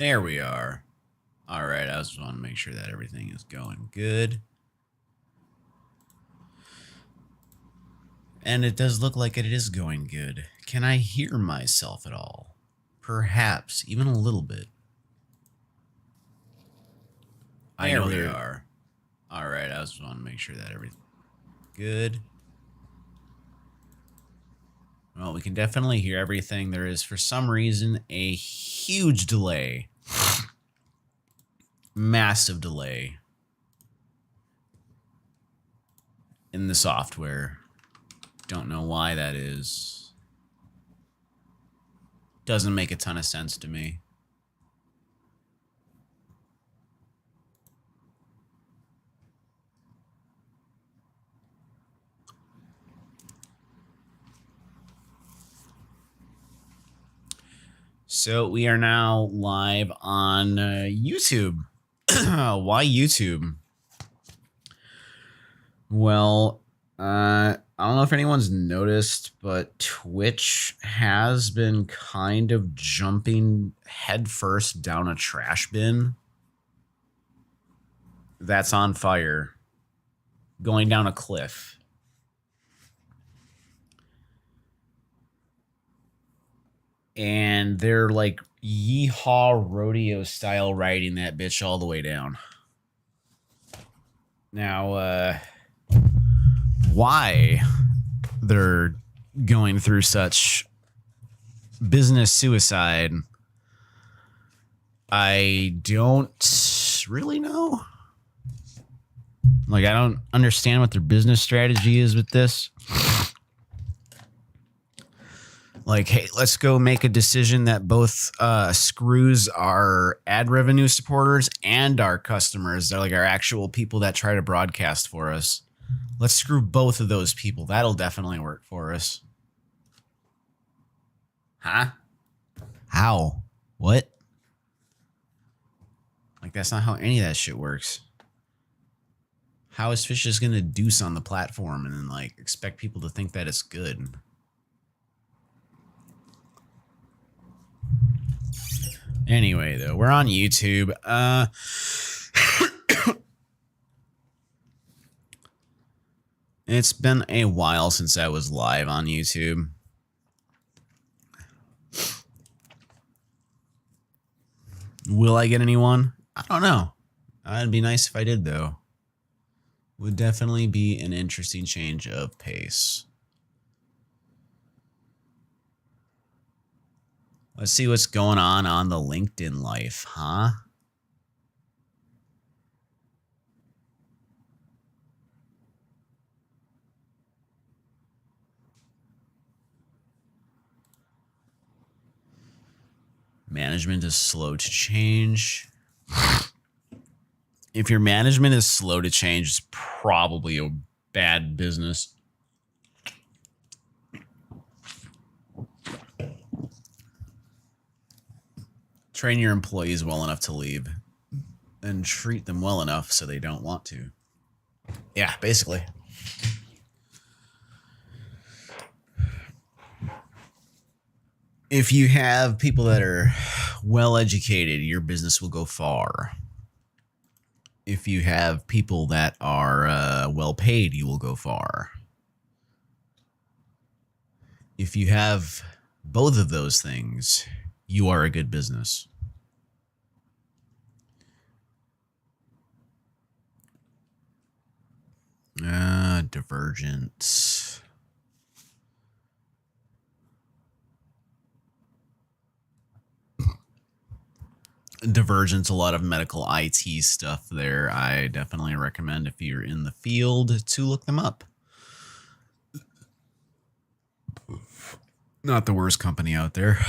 There we are. All right, I just want to make sure that everything is going good. And it does look like it is going good. Can I hear myself at all? Perhaps, even a little bit. There we are. All right, I just want to make sure that everything good. Well, we can definitely hear everything. There is, for some reason, a huge delay. Massive delay in the software. Don't know why that is. Doesn't make a ton of sense to me. So we are now live on YouTube. Why YouTube? Well, I don't know if anyone's noticed, but Twitch has been kind of jumping headfirst down a trash bin that's on fire, going down a cliff. And they're like yeehaw rodeo style riding that bitch all the way down. Now, why they're going through such business suicide, I don't really know. Like, I don't understand what their business strategy is with this. Like, hey, let's go make a decision that both screws our ad revenue supporters and our customers. They're like our actual people that try to broadcast for us. Let's screw both of those people. That'll definitely work for us. Huh? How? What? Like, that's not how any of that shit works. How is Fish just gonna deuce on the platform and then, like, expect people to think that it's good? Anyway, though, we're on YouTube. It's been a while since I was live on YouTube. Will I get anyone? I don't know. It'd be nice if I did, though. Would definitely be an interesting change of pace. Let's see what's going on the LinkedIn life, huh? Management is slow to change. If your management is slow to change, it's probably a bad business. Train your employees well enough to leave and treat them well enough so they don't want to. Yeah, basically. If you have people that are well educated, your business will go far. If you have people that are well paid, you will go far. If you have both of those things, you are a good business. Divergent. Divergence, a lot of medical IT stuff there. I definitely recommend, if you're in the field, to look them up. Not the worst company out there.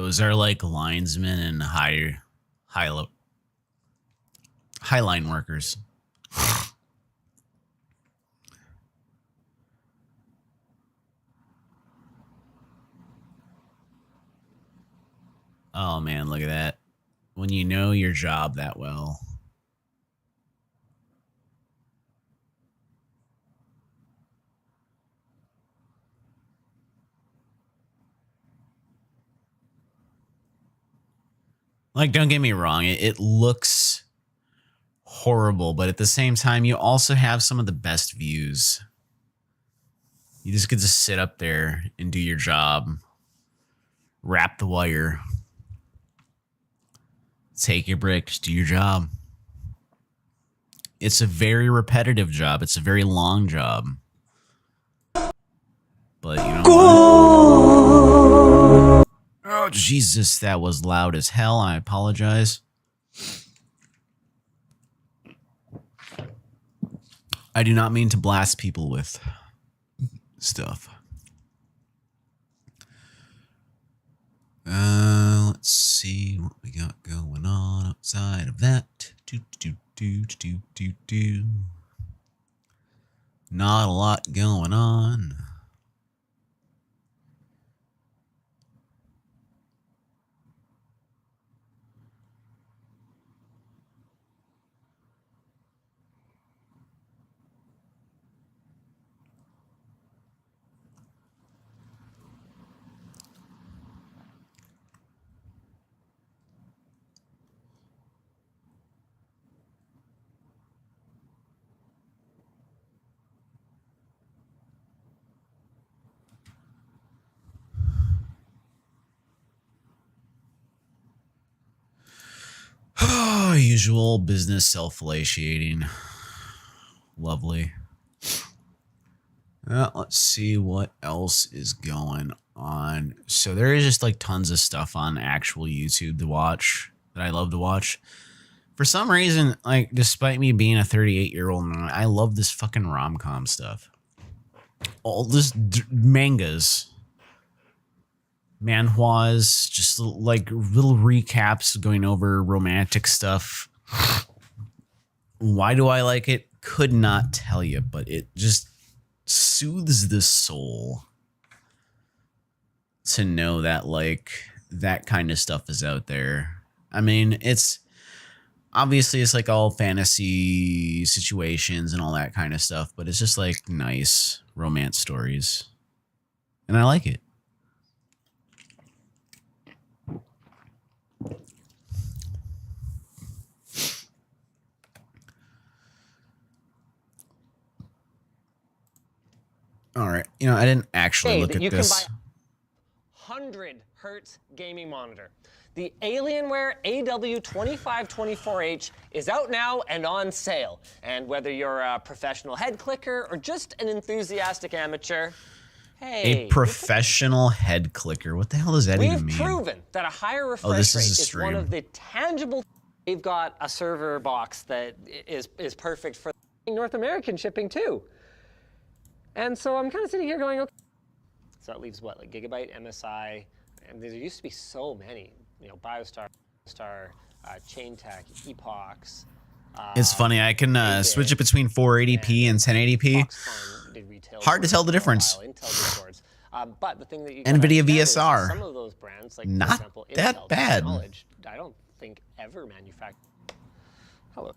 Those are like linesmen and high line workers. Oh man, look at that. When you know your job that well. Like, don't get me wrong, it looks horrible, but at the same time, you also have some of the best views. You just get to sit up there and do your job, wrap the wire, take your break, just do your job. It's a very repetitive job. It's a very long job. But you know what? Oh, Jesus, that was loud as hell. I apologize. I do not mean to blast people with stuff. Let's see what we got going on outside of that. Not a lot going on. Usual business self-flagelating. Lovely. Let's see what else is going on. So there is just like tons of stuff on actual YouTube to watch that I love to watch. For some reason, like despite me being a 38-year-old man, I love this fucking rom-com stuff. All this mangas. Manhwas, just like little recaps going over romantic stuff. Why do I like it? Could not tell you, but it just soothes the soul to know that like that kind of stuff is out there. I mean, it's obviously it's like all fantasy situations and all that kind of stuff, but it's just like nice romance stories. And I like it. All right. You know, I didn't actually look at you this. Can buy 100 hertz gaming monitor. The Alienware AW2524H is out now and on sale. And whether you're a professional head clicker or just an enthusiastic amateur, hey. A professional head clicker. What the hell does that even mean? We've proven that a higher refresh rate is one of the tangible. We've got a server box that is perfect for North American shipping too. And so I'm kind of sitting here going, okay. So that leaves what, like Gigabyte, MSI, and there used to be so many, you know, BioStar, Chaintech, Epox. It's funny, I can switch it between 480p and 1080p. Hard to tell the difference. But the thing that you NVIDIA VSR. Some of those brands, like not for example, that Intel, bad. I don't think ever manufactured. Hello.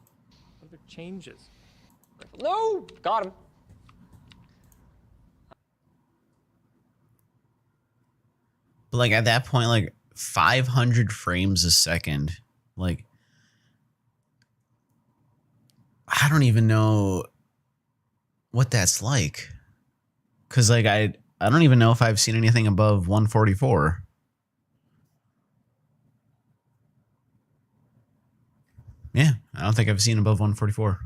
Other changes. No, got him. But like at that point, like 500 frames a second, like I don't even know what that's like. Cause like I don't even know if I've seen anything above 144. Yeah, I don't think I've seen above 144.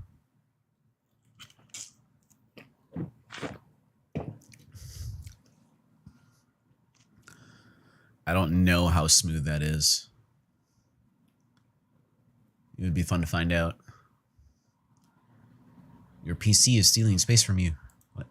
I don't know how smooth that is. It would be fun to find out. Your PC is stealing space from you. What?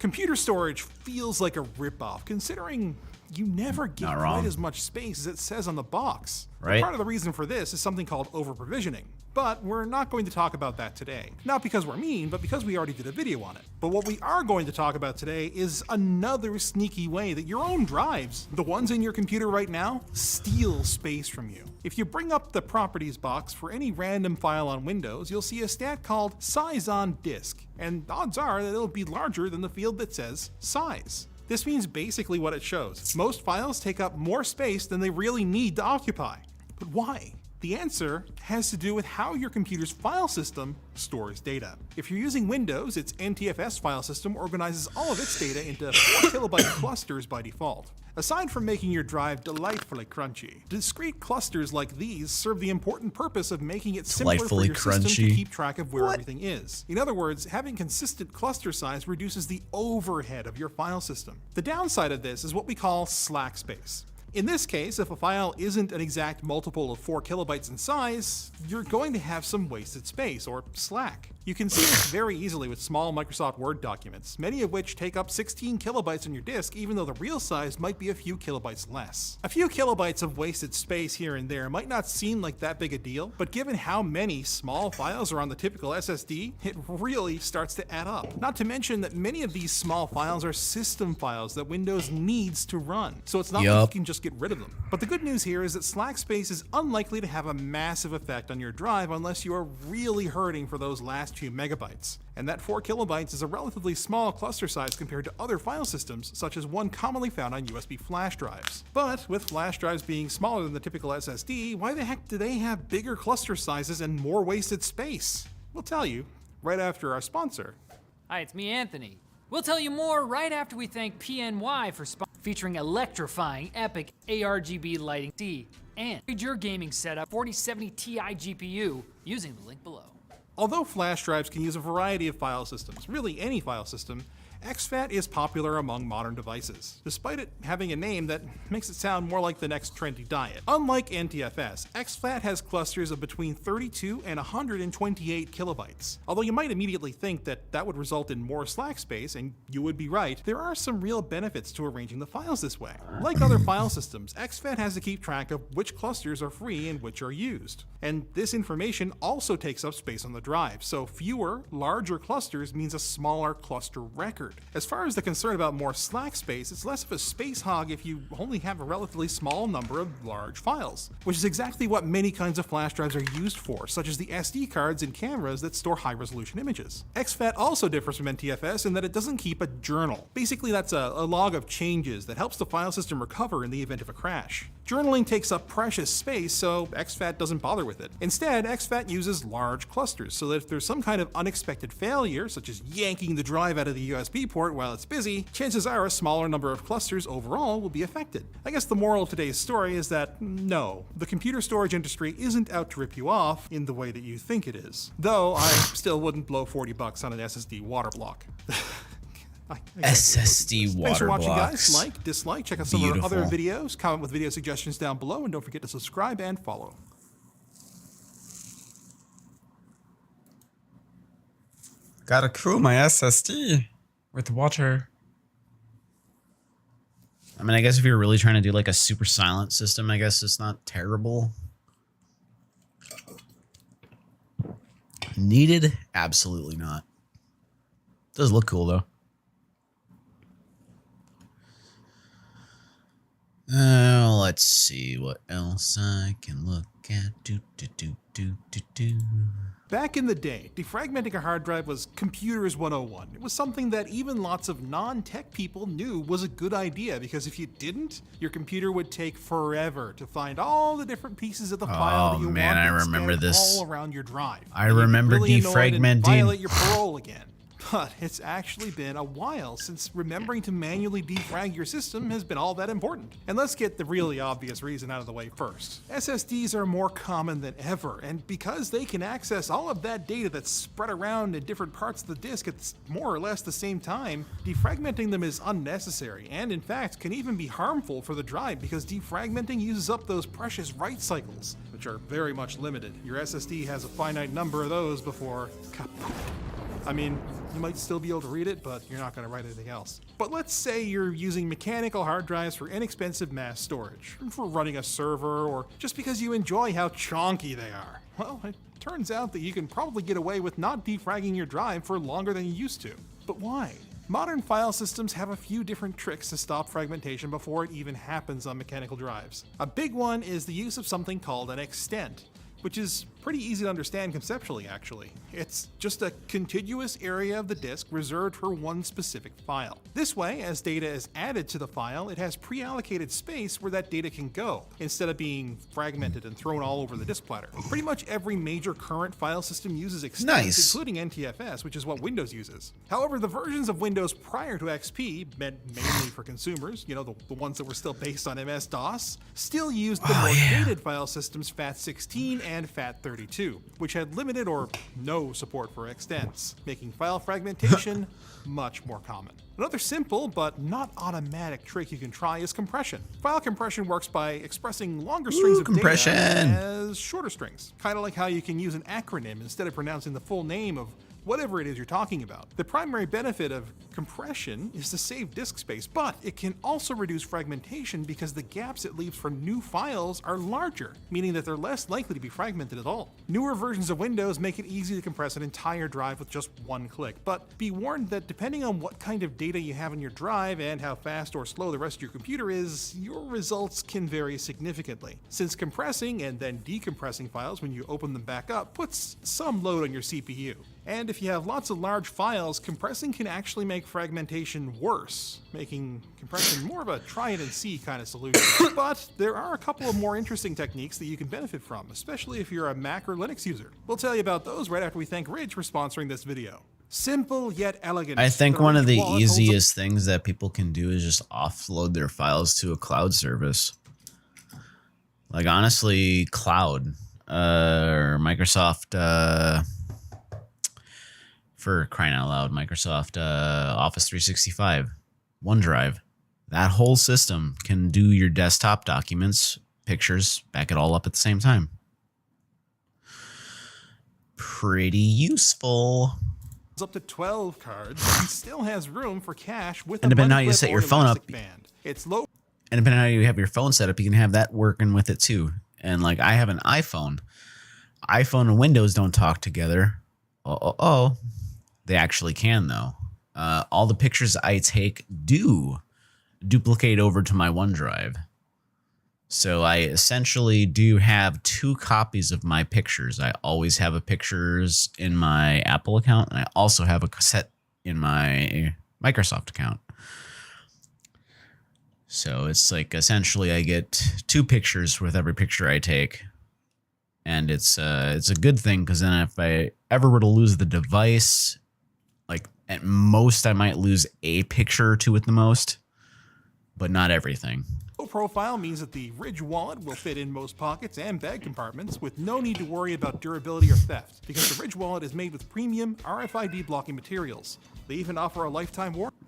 Computer storage feels like a ripoff, considering you never get quite as much space as it says on the box. Right. Part of the reason for this is something called over-provisioning. But we're not going to talk about that today. Not because we're mean, but because we already did a video on it. But what we are going to talk about today is another sneaky way that your own drives, the ones in your computer right now, steal space from you. If you bring up the properties box for any random file on Windows, you'll see a stat called size on disk, and odds are that it'll be larger than the field that says size. This means basically what it shows. Most files take up more space than they really need to occupy. But why? The answer has to do with how your computer's file system stores data. If you're using Windows, its NTFS file system organizes all of its data into 4 kilobyte clusters by default. Aside from making your drive delightfully crunchy, discrete clusters like these serve the important purpose of making it simpler for your system to keep track of where everything is. In other words, having consistent cluster size reduces the overhead of your file system. The downside of this is what we call slack space. In this case, if a file isn't an exact multiple of 4 kilobytes in size, you're going to have some wasted space, or slack. You can see this very easily with small Microsoft Word documents, many of which take up 16 kilobytes on your disk, even though the real size might be a few kilobytes less. A few kilobytes of wasted space here and there might not seem like that big a deal, but given how many small files are on the typical SSD, it really starts to add up. Not to mention that many of these small files are system files that Windows needs to run, so it's not like you can just get rid of them. But the good news here is that slack space is unlikely to have a massive effect on your drive unless you are really hurting for those last few megabytes. And that 4 kilobytes is a relatively small cluster size compared to other file systems, such as one commonly found on USB flash drives. But with flash drives being smaller than the typical SSD, why the heck do they have bigger cluster sizes and more wasted space? We'll tell you right after our sponsor. Hi, it's me, Anthony. We'll tell you more right after we thank PNY for featuring electrifying epic ARGB lighting D and your gaming setup 4070 Ti GPU using the link below. Although flash drives can use a variety of file systems, really any file system, exFAT is popular among modern devices, despite it having a name that makes it sound more like the next trendy diet. Unlike NTFS, exFAT has clusters of between 32 and 128 kilobytes. Although you might immediately think that that would result in more slack space, and you would be right, there are some real benefits to arranging the files this way. Like other file systems, exFAT has to keep track of which clusters are free and which are used. And this information also takes up space on the drive, so fewer, larger clusters means a smaller cluster record. As far as the concern about more slack space, it's less of a space hog if you only have a relatively small number of large files, which is exactly what many kinds of flash drives are used for, such as the SD cards and cameras that store high-resolution images. exFAT also differs from NTFS in that it doesn't keep a journal. Basically, that's a log of changes that helps the file system recover in the event of a crash. Journaling takes up precious space, so exFAT doesn't bother with it. Instead, exFAT uses large clusters, so that if there's some kind of unexpected failure, such as yanking the drive out of the USB port while it's busy, chances are a smaller number of clusters overall will be affected. I guess the moral of today's story is that no, the computer storage industry isn't out to rip you off in the way that you think it is. Though I still wouldn't blow $40 on an SSD water block. SSD water Thanks for watching, blocks. guys. Like, dislike, check out some of our other videos, comment with video suggestions down below, and don't forget to subscribe and follow. Gotta cool my SSD with water. I mean, I guess if you're really trying to do like a super silent system, I guess it's not terrible. Needed? Absolutely not. Does look cool though. Let's see what else I can look at. Back in the day, defragmenting a hard drive was Computers 101. It was something that even lots of non-tech people knew was a good idea, because if you didn't, your computer would take forever to find all the different pieces of the file that you wanted I remember this. all around your drive. I remember really defragmenting. Violate your parole again. But it's actually been a while since remembering to manually defrag your system has been all that important. And let's get the really obvious reason out of the way first. SSDs are more common than ever, and because they can access all of that data that's spread around in different parts of the disk at more or less the same time, defragmenting them is unnecessary, and in fact can even be harmful for the drive because defragmenting uses up those precious write cycles, which are very much limited. Your SSD has a finite number of those before kaput. I mean, You might still be able to read it, but you're not going to write anything else. But let's say you're using mechanical hard drives for inexpensive mass storage, for running a server, or just because you enjoy how chonky they are. Well, it turns out that you can probably get away with not defragging your drive for longer than you used to. But why? Modern file systems have a few different tricks to stop fragmentation before it even happens on mechanical drives. A big one is the use of something called an extent, which is pretty easy to understand conceptually, actually. It's just a contiguous area of the disk reserved for one specific file. This way, as data is added to the file, it has pre-allocated space where that data can go, instead of being fragmented and thrown all over the disk platter. Pretty much every major current file system uses extents, including NTFS, which is what Windows uses. However, the versions of Windows prior to XP, meant mainly for consumers, you know, the ones that were still based on MS-DOS, still used the more dated file systems FAT16 and FAT32, which had limited or no support for extents, making file fragmentation much more common. Another simple but not automatic trick you can try is compression. File compression works by expressing longer strings of data as shorter strings, kind of like how you can use an acronym instead of pronouncing the full name of whatever it is you're talking about. The primary benefit of compression is to save disk space, but it can also reduce fragmentation because the gaps it leaves for new files are larger, meaning that they're less likely to be fragmented at all. Newer versions of Windows make it easy to compress an entire drive with just one click, but be warned that depending on what kind of data you have on your drive and how fast or slow the rest of your computer is, your results can vary significantly, since compressing and then decompressing files when you open them back up puts some load on your CPU. And if you have lots of large files, compressing can actually make fragmentation worse, making compression more of a try-it-and-see kind of solution. But there are a couple of more interesting techniques that you can benefit from, especially if you're a Mac or Linux user. We'll tell you about those right after we thank Ridge for sponsoring this video. Simple yet elegant. I think one of the easiest things that people can do is just offload their files to a cloud service. Like, honestly, cloud or Microsoft... for crying out loud, Microsoft Office 365, OneDrive. That whole system can do your desktop documents, pictures, back it all up at the same time. Pretty useful. Up to 12 cards and still has room for cache with and depending on how you set your phone up, band. It's low. And depending on how you have your phone set up, you can have that working with it too. And like, I have an iPhone. iPhone and Windows don't talk together. They actually can, though. All the pictures I take do duplicate over to my OneDrive. So I essentially do have 2 copies of my pictures. I always have a pictures in my Apple account, and I also have a cassette in my Microsoft account. So it's like essentially I get 2 pictures with every picture I take. And it's a good thing, because then if I ever were to lose the device, like at most I might lose a picture or 2 at the most, but not everything. Low profile means that the Ridge wallet will fit in most pockets and bag compartments with no need to worry about durability or theft, because the Ridge wallet is made with premium RFID blocking materials. They even offer a lifetime warranty,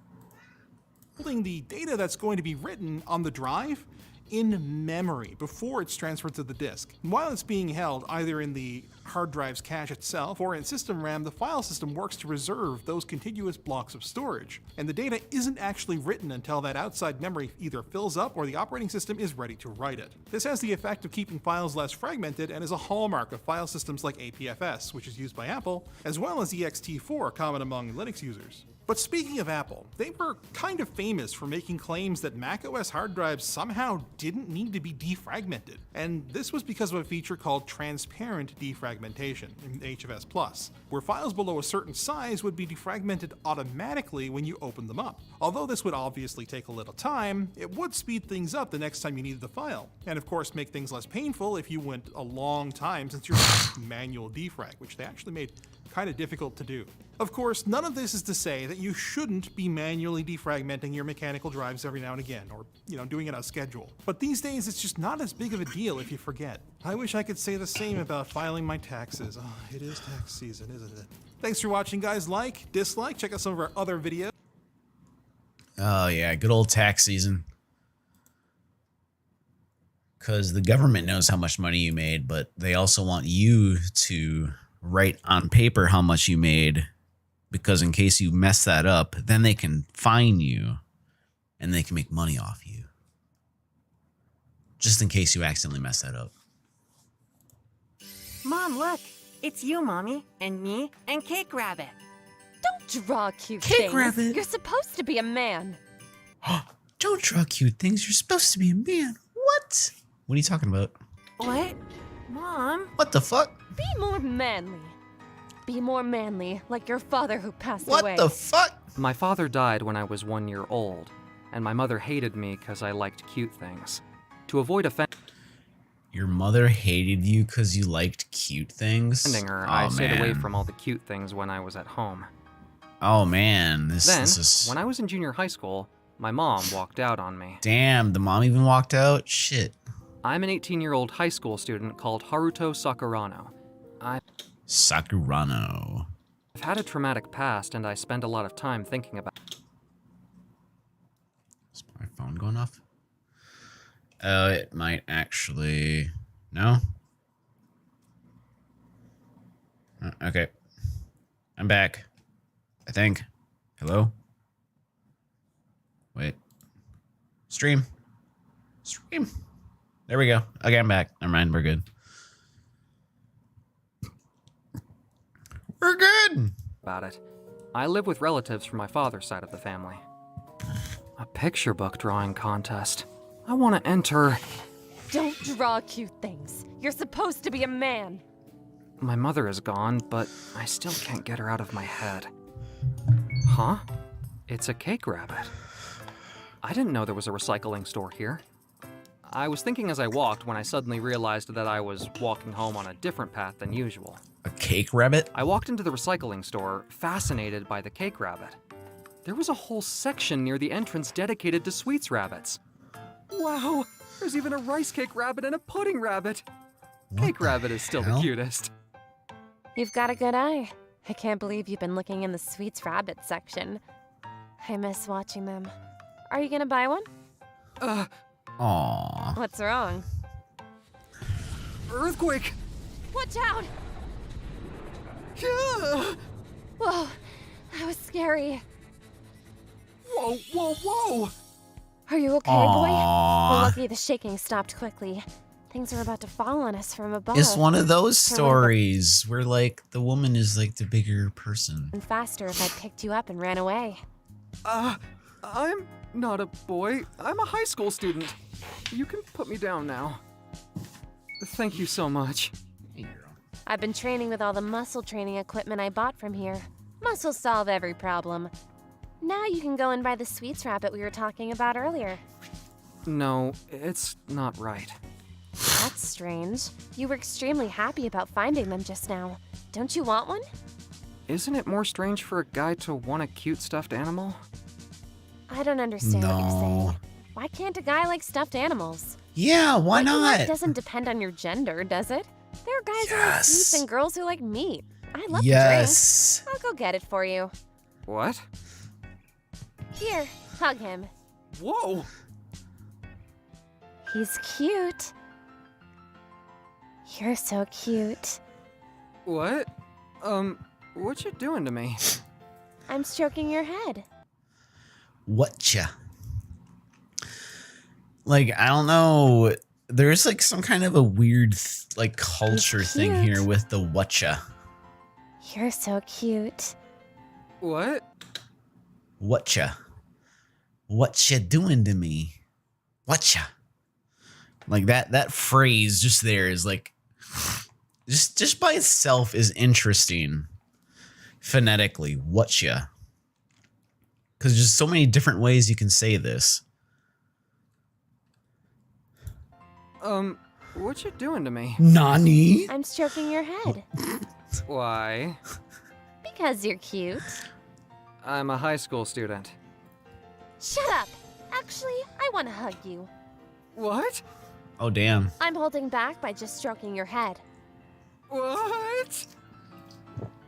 holding the data that's going to be written on the drive in memory before it's transferred to the disk. And while it's being held either in the hard drive's cache itself or in system RAM, the file system works to reserve those contiguous blocks of storage. And the data isn't actually written until that outside memory either fills up or the operating system is ready to write it. This has the effect of keeping files less fragmented and is a hallmark of file systems like APFS, which is used by Apple, as well as ext4, common among Linux users. But speaking of Apple, they were kind of famous for making claims that macOS hard drives somehow didn't need to be defragmented. And this was because of a feature called transparent defragmentation in HFS+, where files below a certain size would be defragmented automatically when you open them up. Although this would obviously take a little time, it would speed things up the next time you needed the file. And of course make things less painful if you went a long time since your manual defrag, which they actually made kind of difficult to do. Of course, none of this is to say that you shouldn't be manually defragmenting your mechanical drives every now and again, or, doing it on schedule. But these days, it's just not as big of a deal if you forget. I wish I could say the same about filing my taxes. Oh, it is tax season, isn't it? Thanks for watching, guys. Like, dislike, check out some of our other videos. Oh, yeah, good old tax season. Because the government knows how much money you made, but they also want you to write on paper how much you made because in case you mess that up, then they can fine you and they can make money off you. Just in case you accidentally mess that up. Mom, look. It's you, Mommy, and me, and Cake Rabbit. Don't draw cute Cake things. Rabbit. You're supposed to be a man. Don't draw cute things. You're supposed to be a man. What? What are you talking about? What? Mom? What the fuck? Be more manly. Be more manly, like your father who passed What away. the fuck? My father died when I was 1 year old, and my mother hated me because I liked cute things. To avoid offending Your mother hated you because you liked cute things? her, I stayed away from all the cute things when I was at home. Oh man, this is... When I was in junior high school, my mom walked out on me. Damn, the mom even walked out? Shit. I'm an 18-year-old high school student called Haruto Sakurano. Sakurano. I've had a traumatic past, and I spend a lot of time thinking about... Is my phone going off? It might actually... No? Okay. I'm back. I think. Hello? Wait. Stream. Stream. There we go. Okay, I'm back. Never mind, we're good. We're good! about it. I live with relatives from my father's side of the family. A picture book drawing contest. I want to enter... Don't draw cute things. You're supposed to be a man. My mother is gone, but I still can't get her out of my head. Huh? It's a Cake Rabbit. I didn't know there was a recycling store here. I was thinking as I walked when I suddenly realized that I was walking home on a different path than usual. A Cake Rabbit? I walked into the recycling store, fascinated by the Cake Rabbit. There was a whole section near the entrance dedicated to Sweets Rabbits. Wow, there's even a rice cake rabbit and a pudding rabbit. Cake Rabbit is still the cutest. You've got a good eye. I can't believe you've been looking in the Sweets Rabbit section. I miss watching them. Are you gonna buy one? Aww. What's wrong? Earthquake! Watch out! Yeah! Whoa, that was scary. Whoa, whoa, whoa! Are you okay, boy? We're Aww. lucky the shaking stopped quickly. Things are about to fall on us from above. It's one of those stories where, like, the woman is, like, the bigger person. And faster if I picked you up and ran away. I'm not a boy. I'm a high school student. You can put me down now. Thank you so much. I've been training with all the muscle training equipment I bought from here. Muscles solve every problem. Now you can go and buy the Sweets Rabbit we were talking about earlier. No, it's not right. That's strange. You were extremely happy about finding them just now. Don't you want one? Isn't it more strange for a guy to want a cute stuffed animal? I don't understand what you're No. saying. Why can't a guy like stuffed animals? Yeah, why Liking not? that doesn't depend on your gender, does it? There are guys who like Yes. sweets and girls who like meat. I love Yes. to drink. I'll go get it for you. What? Here, hug him. Whoa! He's cute. You're so cute. What? What you doing to me? I'm stroking your head. Whatcha? Like, I don't know. There's like some kind of a weird like culture thing cute. here with the whatcha. You're so cute. What? Whatcha? What you doing to me? Whatcha? Like that phrase just there is like just by itself is interesting phonetically. Whatcha? Because there's so many different ways you can say this. What you doing to me? Nani? I'm stroking your head. Why? Because you're cute. I'm a high school student. Shut up! Actually, I want to hug you. What? Oh damn. I'm holding back by just stroking your head. What?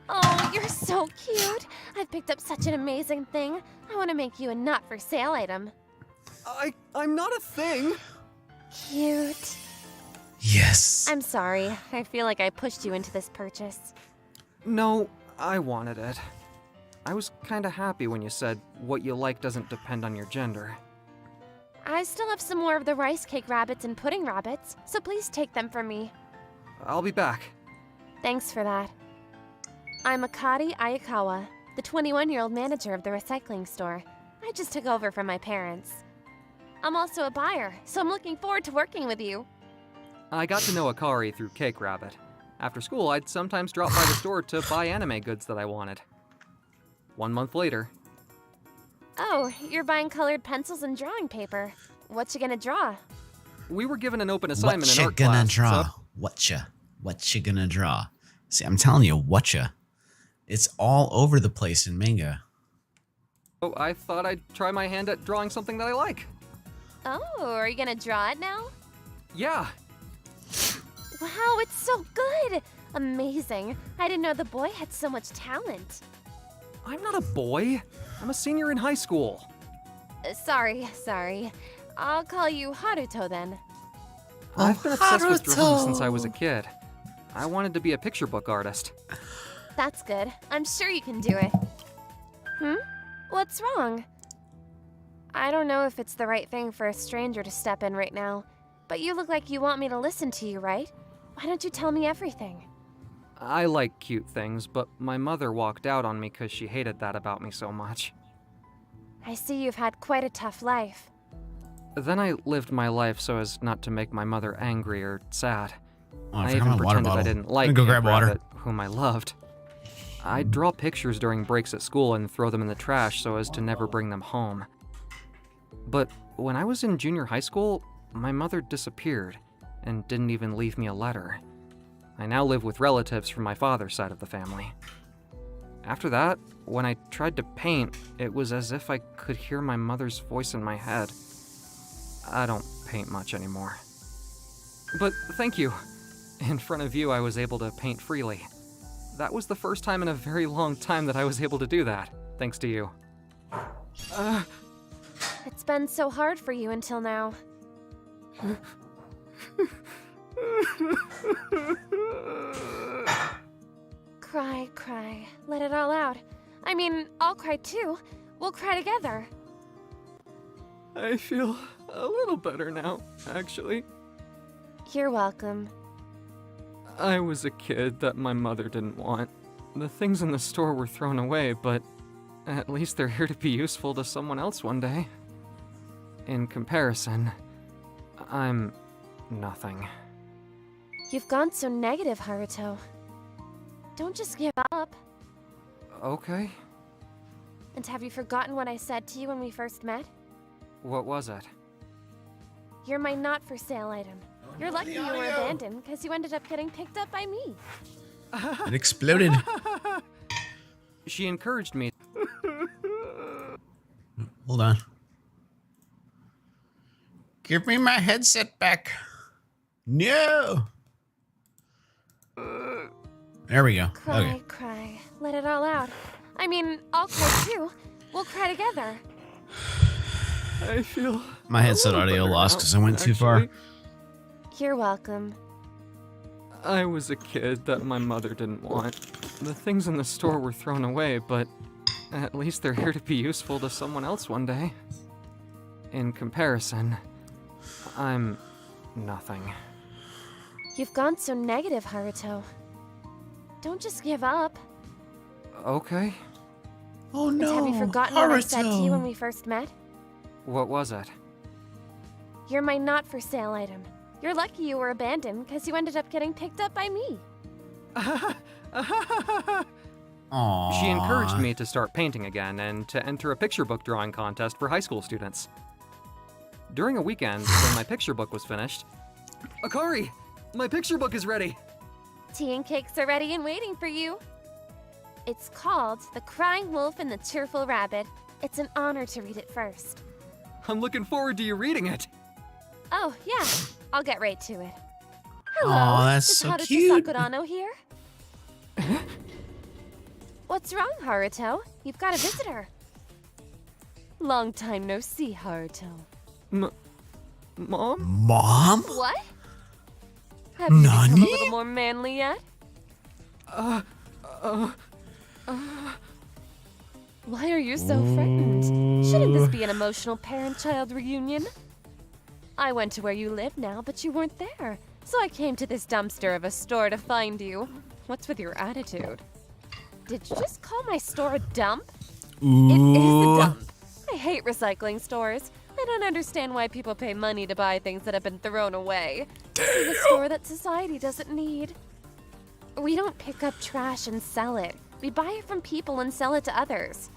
Oh, you're so cute. I've picked up such an amazing thing. I want to make you a not for sale item. I'm not a thing. Cute. Yes. I'm sorry. I feel like I pushed you into this purchase. No, I wanted it. I was kinda happy when you said what you like doesn't depend on your gender. I still have some more of the rice cake rabbits and pudding rabbits, so please take them from me. I'll be back. Thanks for that. I'm Akari Ayakawa, the 21-year-old manager of the recycling store. I just took over from my parents. I'm also a buyer, so I'm looking forward to working with you. I got to know Akari through Cake Rabbit. After school, I'd sometimes drop by the store to buy anime goods that I wanted. 1 month later. Oh, you're buying colored pencils and drawing paper. What you gonna draw? We were given an open assignment What in you art gonna class. draw? So What you gonna draw? See, I'm telling you, whatcha. It's all over the place in manga. I thought I'd try my hand at drawing something that I like. Oh, are you gonna draw it now? Yeah, Wow, it's so good! Amazing. I didn't know the boy had so much talent. I'm not a boy. I'm a senior in high school. Sorry. I'll call you Haruto then. I've been obsessed with drawing Haruto. since I was a kid. I wanted to be a picture book artist. That's good. I'm sure you can do it. What's wrong? I don't know if it's the right thing for a stranger to step in right now, but you look like you want me to listen to you, right? Why don't you tell me everything? I like cute things, but my mother walked out on me because she hated that about me so much. I see you've had quite a tough life. Then I lived my life so as not to make my mother angry or sad. Oh, I I forgot even my water pretended I bottle. didn't I'm like gonna go Cake grab water. Rabbit, whom I loved. I'd draw pictures during breaks at school and throw them in the trash so as to never bring them home. But when I was in junior high school, my mother disappeared and didn't even leave me a letter. I now live with relatives from my father's side of the family. After that, when I tried to paint, it was as if I could hear my mother's voice in my head. I don't paint much anymore. But thank you. In front of you, I was able to paint freely. That was the first time in a very long time that I was able to do that, thanks to you. It's been so hard for you until now. Cry. Let it all out. I mean, I'll cry too. We'll cry together. I feel a little better now, actually. You're welcome. I was a kid that my mother didn't want. The things in the store were thrown away, but at least they're here to be useful to someone else one day. In comparison, I'm nothing. You've gone so negative, Haruto. Don't just give up. Okay, And have you forgotten what I said to you when we first met? what was it? You're my not-for-sale item. You're lucky you were abandoned because you ended up getting picked up by me. It exploded. She encouraged me. Hold on. Give me my headset back. No. There we go. Okay. Cry. Let it all out. I mean, I'll cry too. We'll cry together. I feel My headset audio lost because I went too far. You're welcome. I was a kid that my mother didn't want. The things in the store were thrown away, but at least they're here to be useful to someone else one day. In comparison, I'm nothing. You've gone so negative, Haruto. Don't just give up. Okay, Oh And no. have you forgotten what I said to you when we first met? what was it? You're my not-for-sale item. You're lucky you were abandoned because you ended up getting picked up by me. Aww. She encouraged me to start painting again and to enter a picture book drawing contest for high school students. During a weekend, when my picture book was finished, Akari, my picture book is ready! Tea and cakes are ready and waiting for you. It's called The Crying Wolf and the Cheerful Rabbit. It's an honor to read it first. I'm looking forward to you reading it! Oh, yeah. I'll get right to it. Hello. Aw, that's is so Haruto cute. Sakurano here? What's wrong, Haruto? You've got a visitor. Long time no see, Haruto. Mom? Mom? What? Have you become a Nani? little more Why are you so frightened? Shouldn't this be an emotional parent-child reunion? I went to where you live now, but you weren't there. So I came to this dumpster of a store to find you. What's with your attitude? Did you just call my store a dump? Ooh. It is a dump. I hate recycling stores. I don't understand why people pay money to buy things that have been thrown away. This is a store that society doesn't need. We don't pick up trash and sell it. We buy it from people and sell it to others.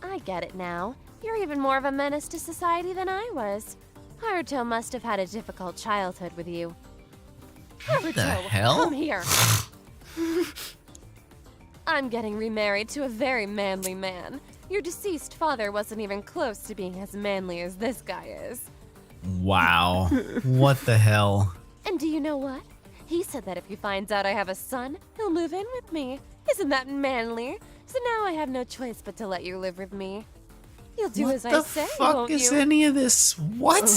I get it now. You're even more of a menace to society than I was. Haruto must have had a difficult childhood with you. What the hell? Come here. I'm getting remarried to a very manly man. Your deceased father wasn't even close to being as manly as this guy is. Wow. What the hell? And do you know what? He said that if he finds out I have a son, he'll move in with me. Isn't that manly? So now I have no choice but to let you live with me. You'll do as I say, won't you? What the fuck is any of this? What?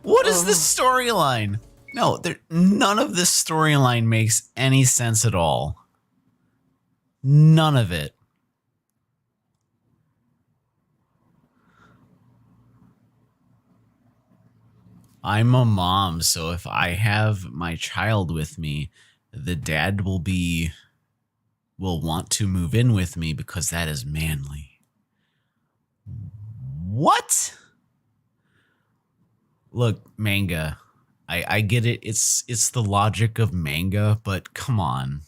What is the storyline? No, none of this storyline makes any sense at all. None of it. I'm a mom, so if I have my child with me, the dad will want to move in with me because that is manly. What? Look, manga. I get it. It's the logic of manga, but come on.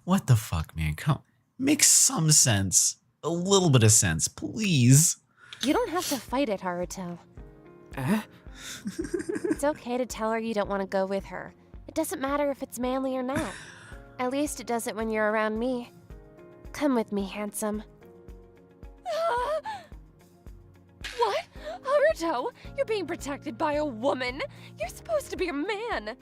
What the fuck, man? Come, make some sense. A little bit of sense, please. You don't have to fight it, Haruto. It's okay to tell her you don't want to go with her. It doesn't matter if it's manly or not. At least it doesn't when you're around me. Come with me, handsome. What? Haruto, you're being protected by a woman. You're supposed to be a man.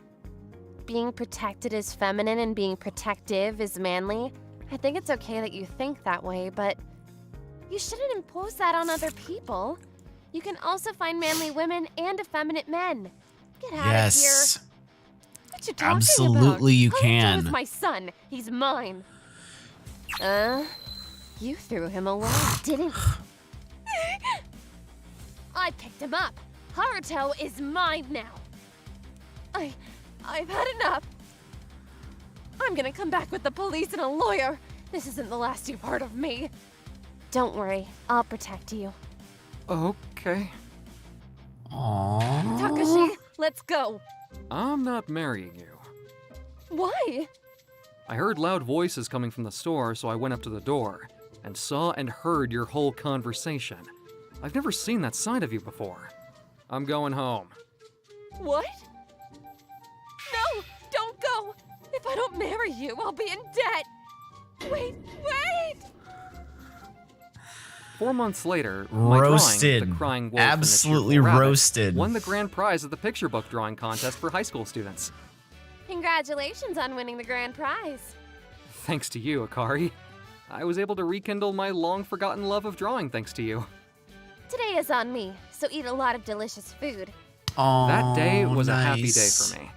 Being protected is feminine and being protective is manly. I think it's okay that you think that way, but you shouldn't impose that on other people. You can also find manly women and effeminate men. Get out of here. What you talking Absolutely about? you Haruto can. is my son. He's mine. You threw him away, didn't you? I picked him up. Haruto is mine now. I've had enough. I'm gonna come back with the police and a lawyer. This isn't the last you've heard of me. Don't worry, I'll protect you. Okay. Aww. Takashi, let's go. I'm not marrying you. Why? I heard loud voices coming from the store, so I went up to the door and saw and heard your whole conversation. I've never seen that side of you before. I'm going home. What? No, don't go. If I don't marry you, I'll be in debt. Wait. 4 months later, my Roasted. drawing, The Crying Wolf Absolutely and the Cheerful Rabbit, roasted. won the grand prize at the picture book drawing contest for high school students. Congratulations on winning the grand prize. Thanks to you, Akari. I was able to rekindle my long-forgotten love of drawing thanks to you. Today is on me, so eat a lot of delicious food. That day was nice. a happy day for me.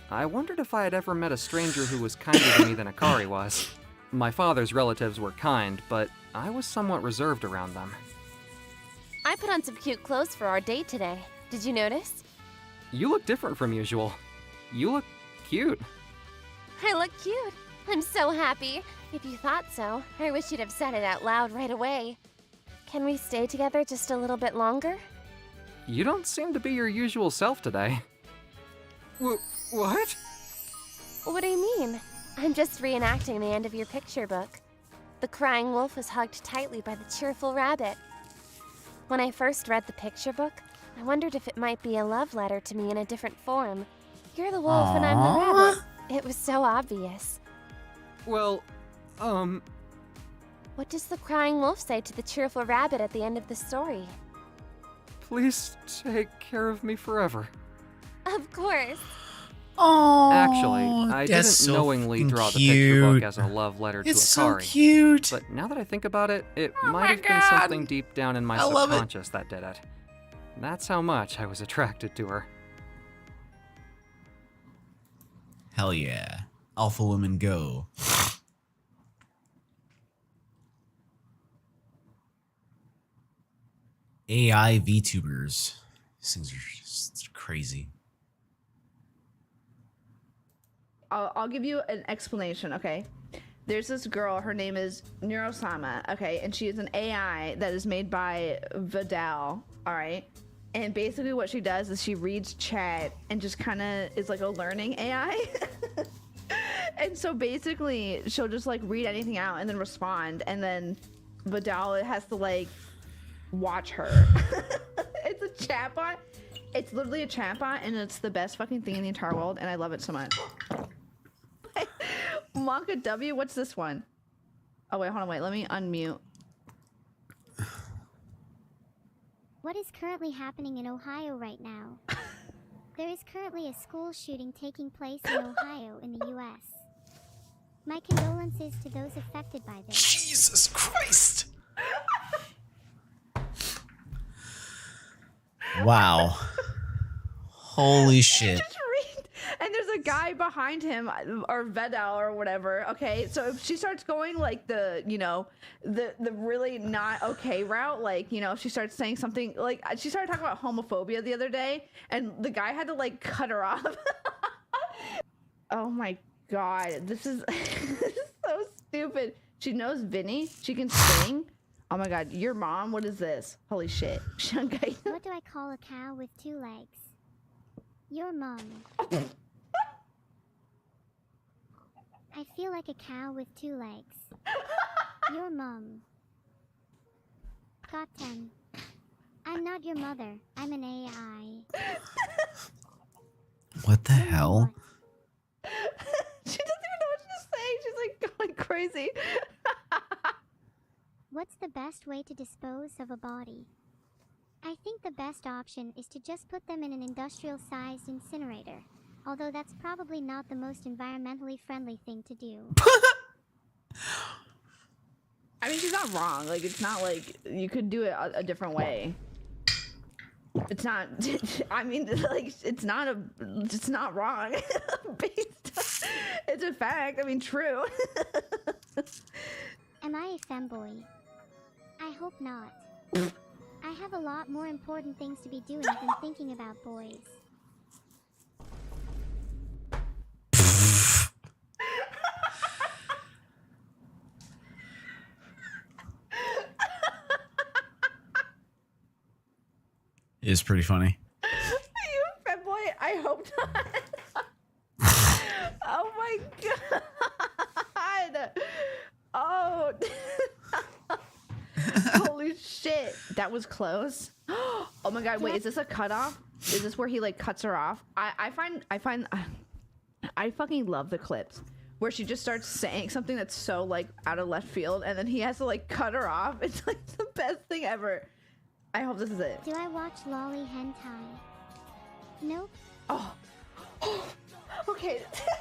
I wondered if I had ever met a stranger who was kinder to me than Akari was. My father's relatives were kind, but I was somewhat reserved around them. I put on some cute clothes for our date today. Did you notice? You look different from usual. You look cute. I look cute. I'm so happy. If you thought so, I wish you'd have said it out loud right away. Can we stay together just a little bit longer? You don't seem to be your usual self today. What? What do you mean? I'm just reenacting the end of your picture book. The Crying Wolf was hugged tightly by the Cheerful Rabbit. When I first read the picture book, I wondered if it might be a love letter to me in a different form. You're the wolf and I'm the rabbit. It was so obvious. Well, What does the Crying Wolf say to the Cheerful Rabbit at the end of the story? please take care of me forever. Of course. Oh, Actually, I didn't so knowingly draw the cute. picture book as a love letter to It's Akari. so cute. But now that I think about it, it Oh might my have been God. something deep down in my I love it. subconscious that did it. That's how much I was attracted to her. Hell yeah. Alpha women go. AI VTubers. These things are just crazy. I'll give you an explanation, okay? There's this girl, her name is Neurosama, okay? And she is an AI that is made by Vidal, all right? And basically what she does is she reads chat and just kind of is like a learning AI. And so basically she'll just like read anything out and then respond. And then Vidal has to like watch her. It's a chatbot. It's literally a chatbot and it's the best fucking thing in the entire world. And I love it so much. Monka W, what's this one? Oh wait, hold on, wait, let me unmute. What is currently happening in Ohio right now? There is currently a school shooting taking place in Ohio in the US. My condolences to those affected by this. Jesus Christ! Wow. Holy shit. And there's a guy behind him, or Vedal or whatever, okay? So if she starts going like the, you know, the really not okay route, like, you know, she starts saying something, like, she started talking about homophobia the other day, and the guy had to, like, cut her off. Oh my god, this is, this is so stupid. She knows Vinny, she can sing. Oh my god, your mom, what is this? Holy shit. What do I call a cow with 2 legs? Your mom. I feel like a cow with 2 legs. Your mom. Got 10. I'm not your mother. I'm an AI. What the hell? She doesn't even know what she's saying. She's like going crazy. What's the best way to dispose of a body? I think the best option is to just put them in an industrial-sized incinerator. Although that's probably not the most environmentally friendly thing to do. I mean, she's not wrong. Like, it's not like you could do it a different way. It's not, I mean, like, it's not wrong. It's a fact. I mean, true. Am I a femboy? I hope not. I have a lot more important things to be doing than thinking about boys. It is pretty funny. You femboy? I hope not. Oh my god. Oh. Holy shit. That was close. Oh my god, wait, is this a cutoff? Is this where he like cuts her off? I fucking love the clips where she just starts saying something that's so like out of left field and then he has to like cut her off. It's like the best thing ever. I hope this is it. Do I watch lolly hentai? Nope. Oh. Okay. Did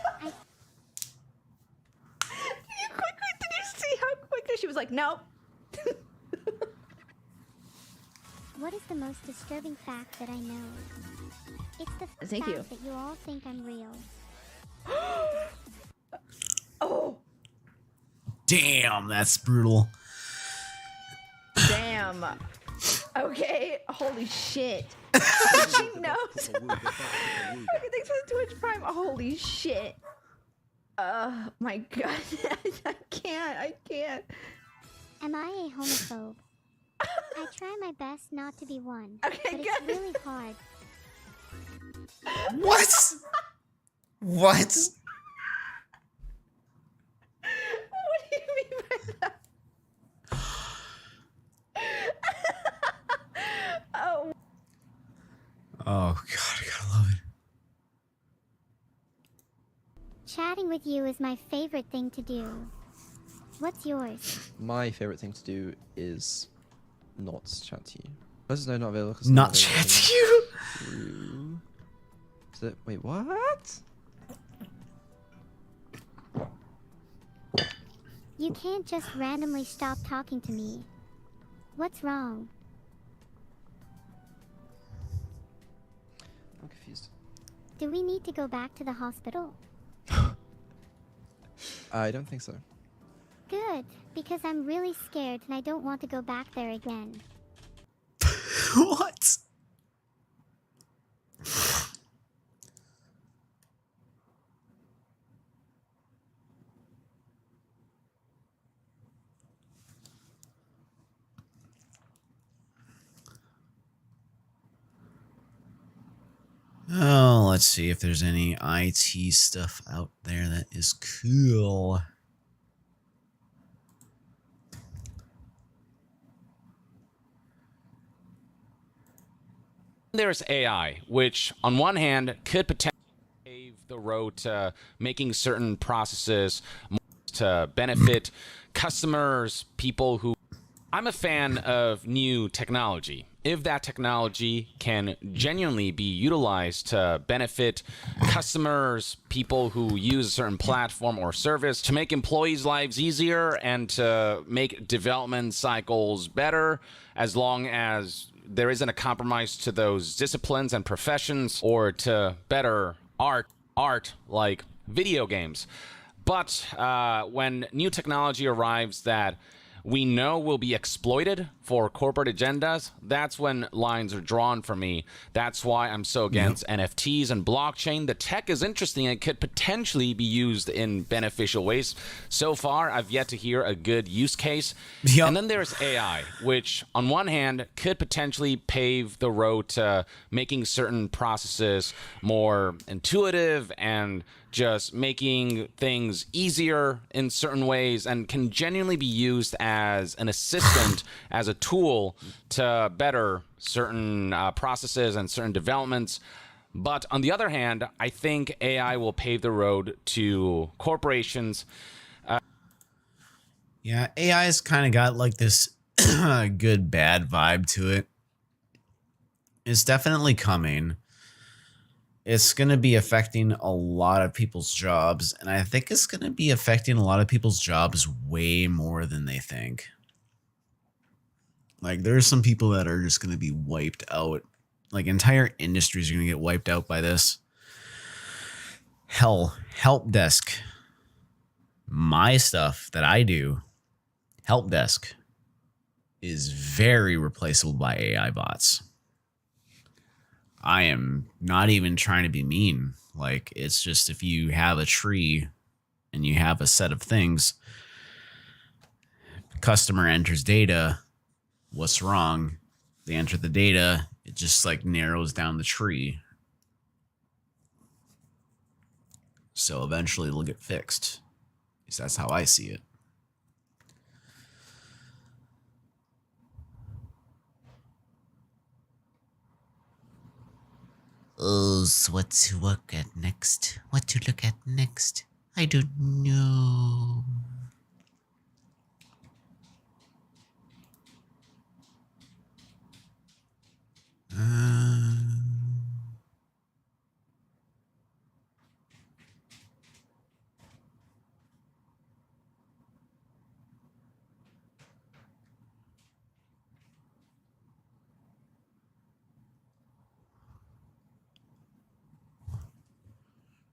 you see how quickly she was like, nope. What is the most disturbing fact that I know? It's the Thank fact you. that you all think I'm real. Oh. Damn, that's brutal. Damn. Okay. Holy shit. She knows. Okay, thanks for the Twitch Prime. Holy shit. My god. I can't. Am I a homophobe? I try my best not to be one, Okay, but it's good. really hard. What? What? What do you mean by that? Oh. Oh god, I gotta love it. Chatting with you is my favorite thing to do. What's yours? My favorite thing to do is not chat to you. Versus no, not available. Not chat to you? Is it, wait, what? You can't just randomly stop talking to me. What's wrong? I'm confused. Do we need to go back to the hospital? I don't think so. Good, because I'm really scared and I don't want to go back there again. What? Oh, let's see if there's any IT stuff out there that is cool. There's AI, which on one hand could potentially pave the road to making certain processes to benefit customers, people who... I'm a fan of new technology. If that technology can genuinely be utilized to benefit customers, people who use a certain platform or service, to make employees' lives easier and to make development cycles better, as long as there isn't a compromise to those disciplines and professions, or to better art like video games. But when new technology arrives that we know will be exploited for corporate agendas, that's when lines are drawn for me. That's why I'm so against NFTs and blockchain. The tech is interesting and could potentially be used in beneficial ways. So far, I've yet to hear a good use case. And then there's AI, which on one hand could potentially pave the road to making certain processes more intuitive and just making things easier in certain ways, and can genuinely be used as an assistant, as a tool to better certain processes and certain developments. But on the other hand, I think AI will pave the road to corporations. Yeah, AI's kind of got like this good, bad vibe to it. It's definitely coming. It's going to be affecting a lot of people's jobs, and I think it's going to be affecting a lot of people's jobs way more than they think. Like, there's some people that are just going to be wiped out. Like, entire industries are going to get wiped out by this. Hell, help desk. My stuff that I do, help desk, is very replaceable by AI bots. I am not even trying to be mean. Like, it's just, if you have a tree and you have a set of things, customer enters data, what's wrong? They enter the data, it just like narrows down the tree. So eventually it'll get fixed. At least that's how I see it. Oh, so what to look at next? What to look at next? I don't know.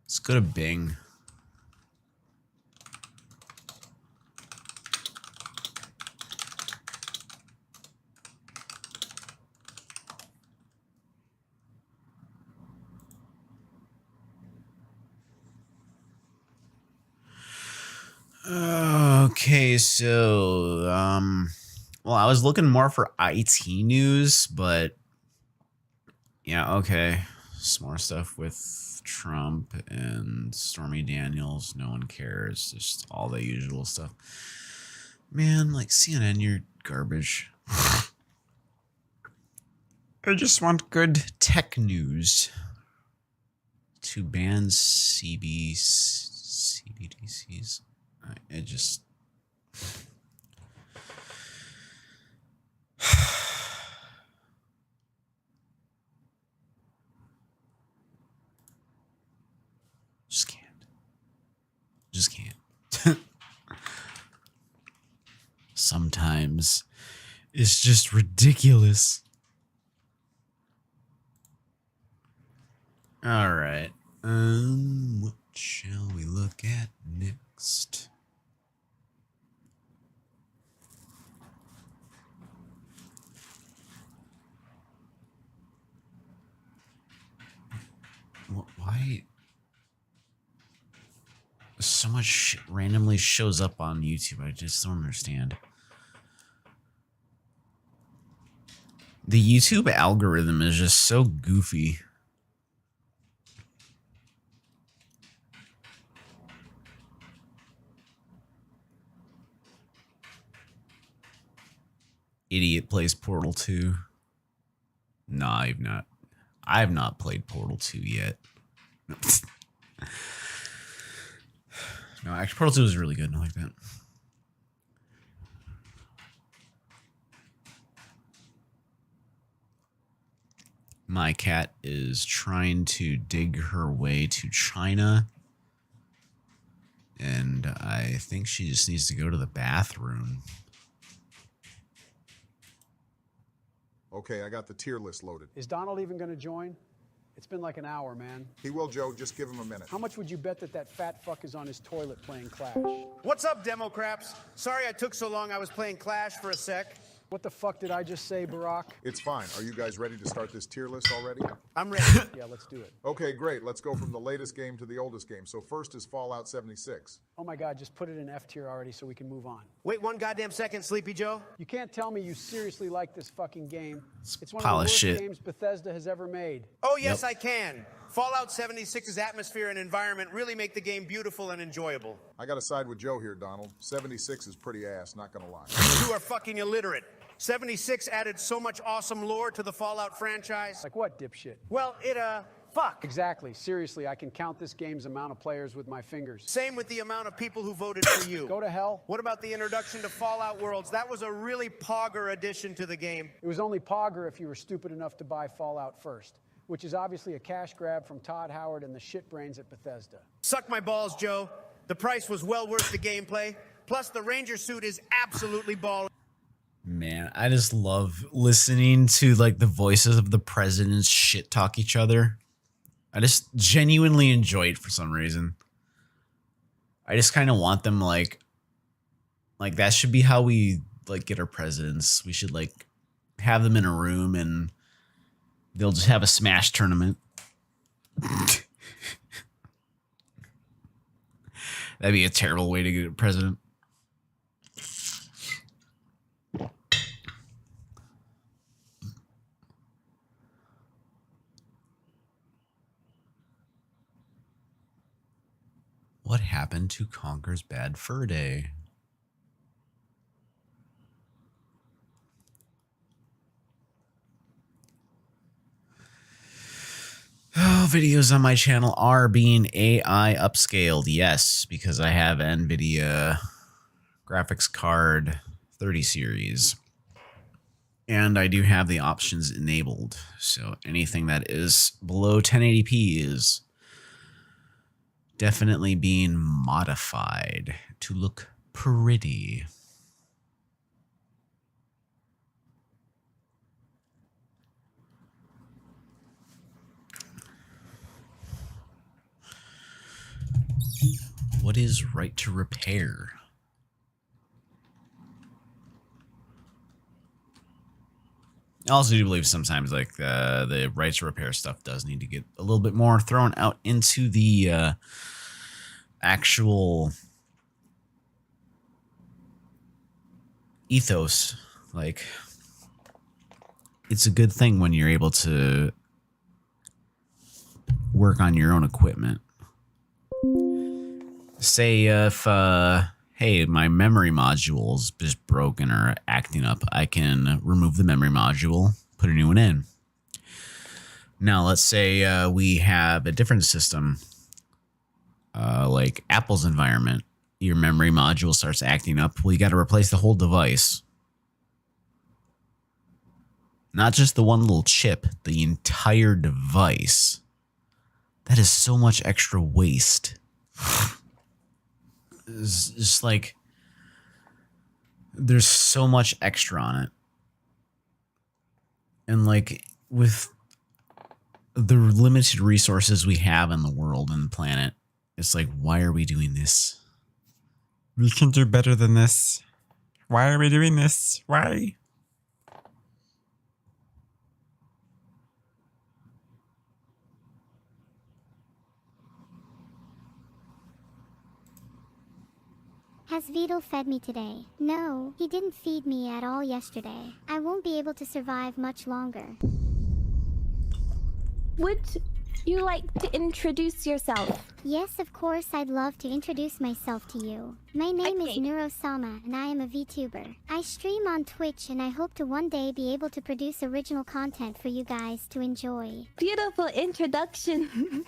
Let's go to Bing. Okay, so well, I was looking more for IT news, but yeah, okay. Some more stuff with Trump and Stormy Daniels. No one cares. Just all the usual stuff. Man, like CNN, you're garbage. I just want good tech news. To ban CBDCs. It just... Just can't. Sometimes it's just ridiculous. All right. What shall we look at next? Why? So much shit randomly shows up on YouTube. I just don't understand. The YouTube algorithm is just so goofy. Idiot plays Portal 2. Nah, I have not played Portal 2 yet. No, actually, Portal 2 is really good. I like that. My cat is trying to dig her way to China. And I think she just needs to go to the bathroom. Okay, I got the tier list loaded. Is Donald even going to join? It's been like an hour, man. He will, Joe. Just give him a minute. How much would you bet that fat fuck is on his toilet playing Clash? What's up, Democrats? Sorry I took so long. I was playing Clash for a sec. What the fuck did I just say, Barack? It's fine. Are you guys ready to start this tier list already? I'm ready. Yeah, let's do it. Okay, great. Let's go from the latest game to the oldest game. So first is Fallout 76. Oh my God, just put it in F tier already so we can move on. Wait one goddamn second, Sleepy Joe. You can't tell me you seriously like this fucking game. It's one pile of of the worst shit. games Bethesda has ever made. Oh, yes, I can. Fallout 76's atmosphere and environment really make the game beautiful and enjoyable. I gotta side with Joe here, Donald. 76 is pretty ass, not gonna lie. You are fucking illiterate. 76 added so much awesome lore to the Fallout franchise. Like what, dipshit? Well, fuck. Exactly. Seriously, I can count this game's amount of players with my fingers. Same with the amount of people who voted for you. Go to hell. What about the introduction to Fallout Worlds? That was a really pogger addition to the game. It was only pogger if you were stupid enough to buy Fallout first, which is obviously a cash grab from Todd Howard and the shitbrains at Bethesda. Suck my balls, Joe. The price was well worth the gameplay. Plus, the Ranger suit is absolutely baller. Man, I just love listening to like the voices of the presidents shit talk each other. I just genuinely enjoy it for some reason. I just kind of want them like that should be how we like get our presidents. We should like have them in a room and they'll just have a Smash tournament. That'd be a terrible way to get a president. What happened to Conker's Bad Fur Day? Oh, videos on my channel are being AI upscaled. Yes, because I have NVIDIA graphics card 30 series. And I do have the options enabled. So anything that is below 1080p is definitely being modified to look pretty. What is right to repair? I also do believe sometimes like the right to repair stuff does need to get a little bit more thrown out into the actual ethos. Like, it's a good thing when you're able to work on your own equipment. Say if hey, my memory module's just broken or acting up, I can remove the memory module, put a new one in. Now, let's say we have a different system, like Apple's environment. Your memory module starts acting up. Well, you got to replace the whole device. Not just the one little chip, the entire device. That is so much extra waste. It's just like, there's so much extra on it. And like, with the limited resources we have in the world and the planet, it's like, why are we doing this? We can do better than this. Why are we doing this? Why? Has Vidal fed me today? No, he didn't feed me at all yesterday. I won't be able to survive much longer. Would you like to introduce yourself? Yes, of course, I'd love to introduce myself to you. My name is Neurosama, and I am a VTuber. I stream on Twitch, and I hope to one day be able to produce original content for you guys to enjoy. Beautiful introduction.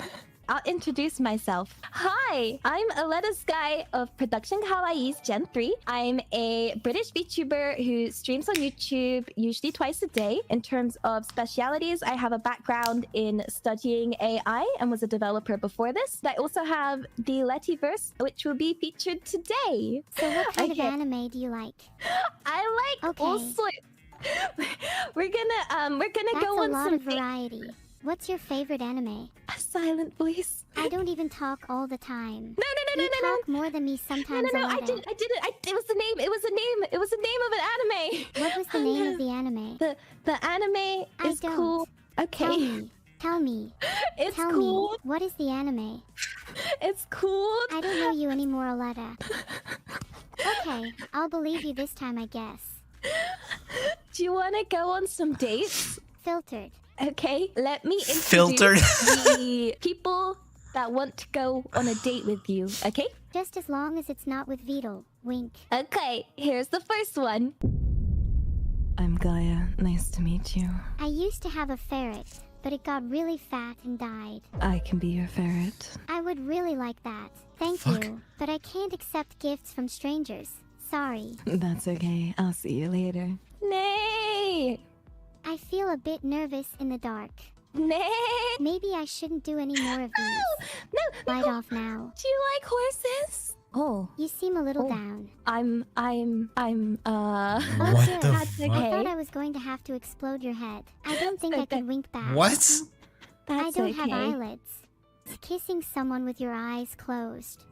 I'll introduce myself. Hi, I'm Aletta Sky of Production Kawaii's Gen 3. I'm a British VTuber who streams on YouTube usually twice a day. In terms of specialities, I have a background in studying AI and was a developer before this. I also have the Letiverse, which will be featured today. So what kind of anime do you like? I like all sorts. We're gonna That's go on a lot some of variety. What's your favorite anime? A silent voice. I don't even talk all the time. No, You talk more than me sometimes. No, I Aletta. didn't. It was the name. It was the name of an anime. What was the name of the anime? The anime is cool. Okay. Tell me. It's Tell cool. me. What is the anime? It's cool. I don't know you anymore, Aletta. Okay, I'll believe you this time, I guess. Do you want to go on some dates? Filtered. Okay, let me introduce Filtered. the people that want to go on a date with you, okay? Just as long as it's not with Vidal. Wink. Okay, here's the first one. I'm Gaia. Nice to meet you. I used to have a ferret, but it got really fat and died. I can be your ferret. I would really like that. Thank you, but I can't accept gifts from strangers. Sorry. That's okay. I'll see you later. Nay! I feel a bit nervous in the dark. Nay! Maybe I shouldn't do any more of these. No! Light off now. Do you like horses? Oh. You seem a little down. I'm Oh What good. the That's fuck? I thought I was going to have to explode your head. I don't think I can wink back. What? I don't have eyelids. Kissing someone with your eyes closed.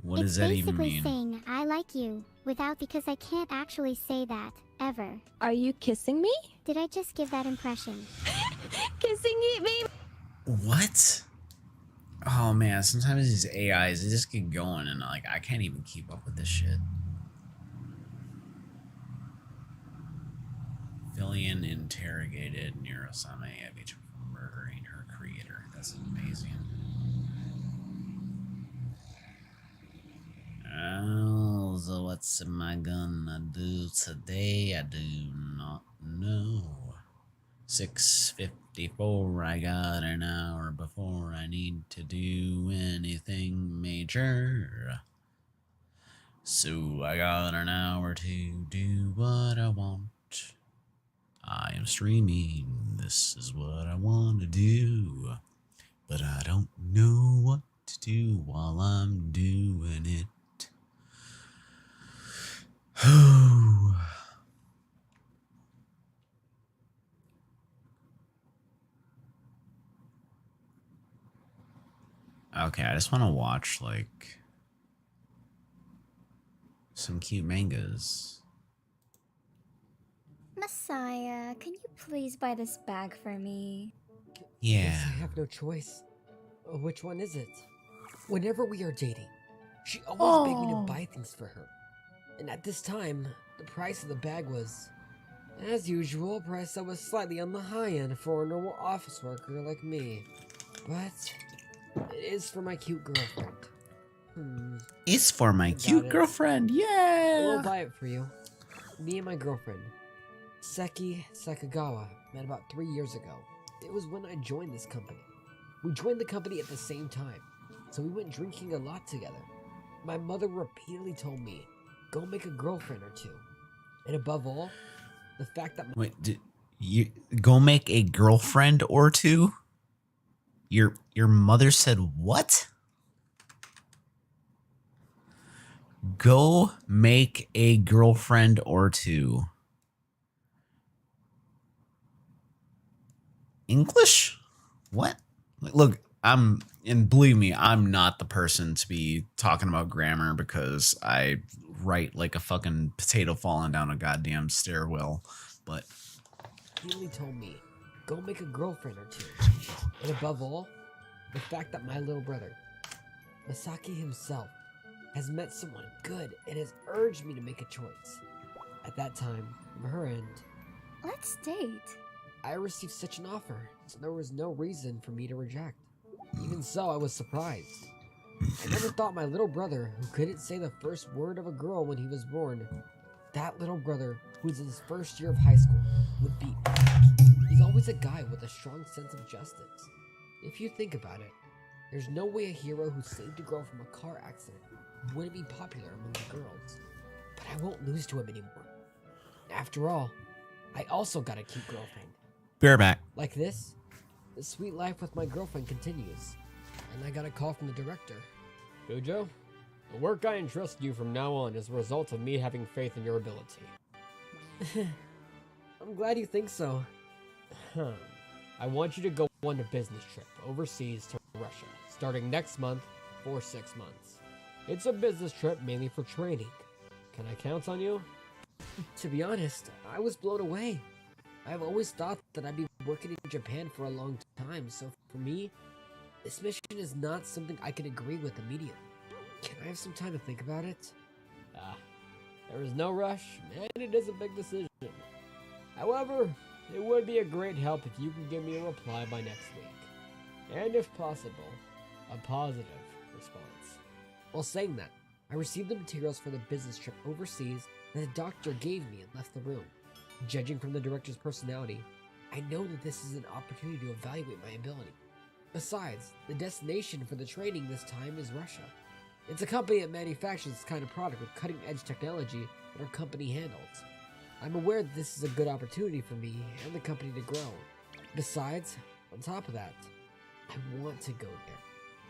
What does that even It's mean? basically saying, I like you, without because I can't actually say that, ever. Are you kissing me? Did I just give that impression? Kissing me? What? Oh man, sometimes these AIs, they just get going and like I can't even keep up with this shit. Villian interrogated Neurosama Evich for murdering her creator. That's amazing. Oh, so what's am I gonna do today? I do not know. 6:54, I got an hour before I need to do anything major. So I got an hour to do what I want. I am streaming, this is what I want to do. But I don't know what to do while I'm doing it. Okay, I just want to watch like some cute mangas. Messiah, can you please buy this bag for me? Yeah. Yes, I have no choice. Which one is it? Whenever we are dating, she always begged me to buy things for her. And at this time, the price of the bag was, as usual, a price that was slightly on the high end for a normal office worker like me. But it is for my cute girlfriend. It's for my cute girlfriend, yeah! We'll buy it for you. Me and my girlfriend, Seki Sakagawa, met about 3 years ago. It was when I joined this company. We joined the company at the same time, so we went drinking a lot together. My mother repeatedly told me, go make a girlfriend or two. And above all, the fact that Wait, did you go make a girlfriend or two? Your mother said what? Go make a girlfriend or two. English? What? Look, and believe me, I'm not the person to be talking about grammar because I write like a fucking potato falling down a goddamn stairwell. But repeatedly told me, go make a girlfriend or two. And above all, the fact that my little brother, Masaki himself, has met someone good and has urged me to make a choice. At that time, from her end, Let's date. I received such an offer, so there was no reason for me to reject. Even so, I was surprised. I never thought my little brother, who couldn't say the first word of a girl when he was born, that little brother, who's in his first year of high school, would beat me. He's always a guy with a strong sense of justice. If you think about it, there's no way a hero who saved a girl from a car accident wouldn't be popular among the girls. But I won't lose to him anymore. After all, I also got a cute girlfriend. Bareback. Like this, the sweet life with my girlfriend continues. And I got a call from the director. Jojo, the work I entrust you from now on is a result of me having faith in your ability. I'm glad you think so. I want you to go on a business trip overseas to Russia, starting next month for 6 months. It's a business trip mainly for training. Can I count on you? To be honest, I was blown away. I've always thought that I'd be working in Japan for a long time, so for me, this mission is not something I can agree with immediately. Can I have some time to think about it? There is no rush, and it is a big decision. However, it would be a great help if you can give me a reply by next week. And if possible, a positive response. While saying that, I received the materials for the business trip overseas that the doctor gave me and left the room. Judging from the director's personality, I know that this is an opportunity to evaluate my ability. Besides, the destination for the training this time is Russia. It's a company that manufactures this kind of product with cutting-edge technology that our company handles. I'm aware that this is a good opportunity for me and the company to grow. Besides, on top of that, I want to go there.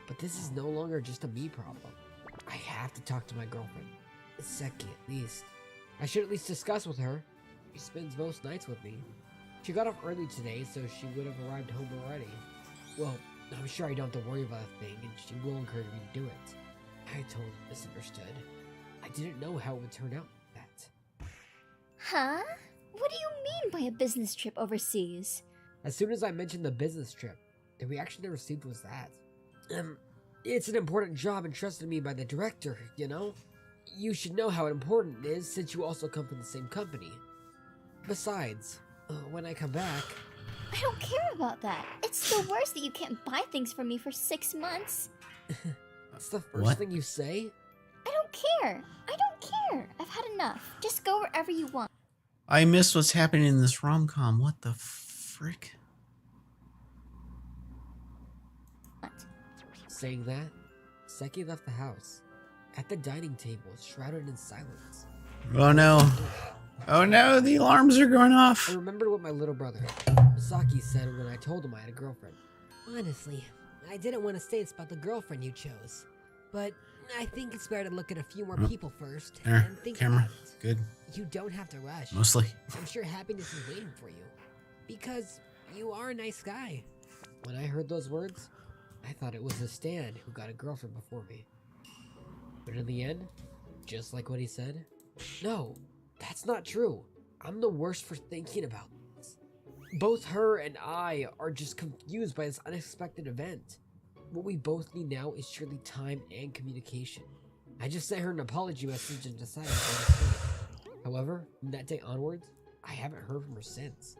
But this is no longer just a me problem. I have to talk to my girlfriend. Seki, at least. I should at least discuss with her. She spends most nights with me. She got off early today, so she would have arrived home already. Well, I'm sure I don't have to worry about a thing, and she will encourage me to do it. I totally misunderstood. I didn't know how it would turn out like that. Huh? What do you mean by a business trip overseas? As soon as I mentioned the business trip, the reaction I received was that. It's an important job entrusted me by the director, you know? You should know how important it is since you also come from the same company. Besides, when I come back... I don't care about that. It's the worst that you can't buy things for me for 6 months. That's the first thing you say? I don't care. I don't care. I've had enough. Just go wherever you want. I miss what's happening in this rom-com. What the frick? Saying that, Seki left the house. At the dining table, shrouded in silence. Oh no. Oh no, the alarms are going off. I remembered what my little brother, Misaki, said when I told him I had a girlfriend. Honestly, I didn't want to say it's about the girlfriend you chose. But I think it's better to look at a few more people first and think camera. about it. Good. You don't have to rush. Mostly. I'm sure happiness is waiting for you. Because you are a nice guy. When I heard those words, I thought it was the Stan who got a girlfriend before me. But in the end, just like what he said, no, that's not true. I'm the worst for thinking about this. Both her and I are just confused by this unexpected event. What we both need now is surely time and communication. I just sent her an apology message and decided to understand. However, from that day onwards, I haven't heard from her since.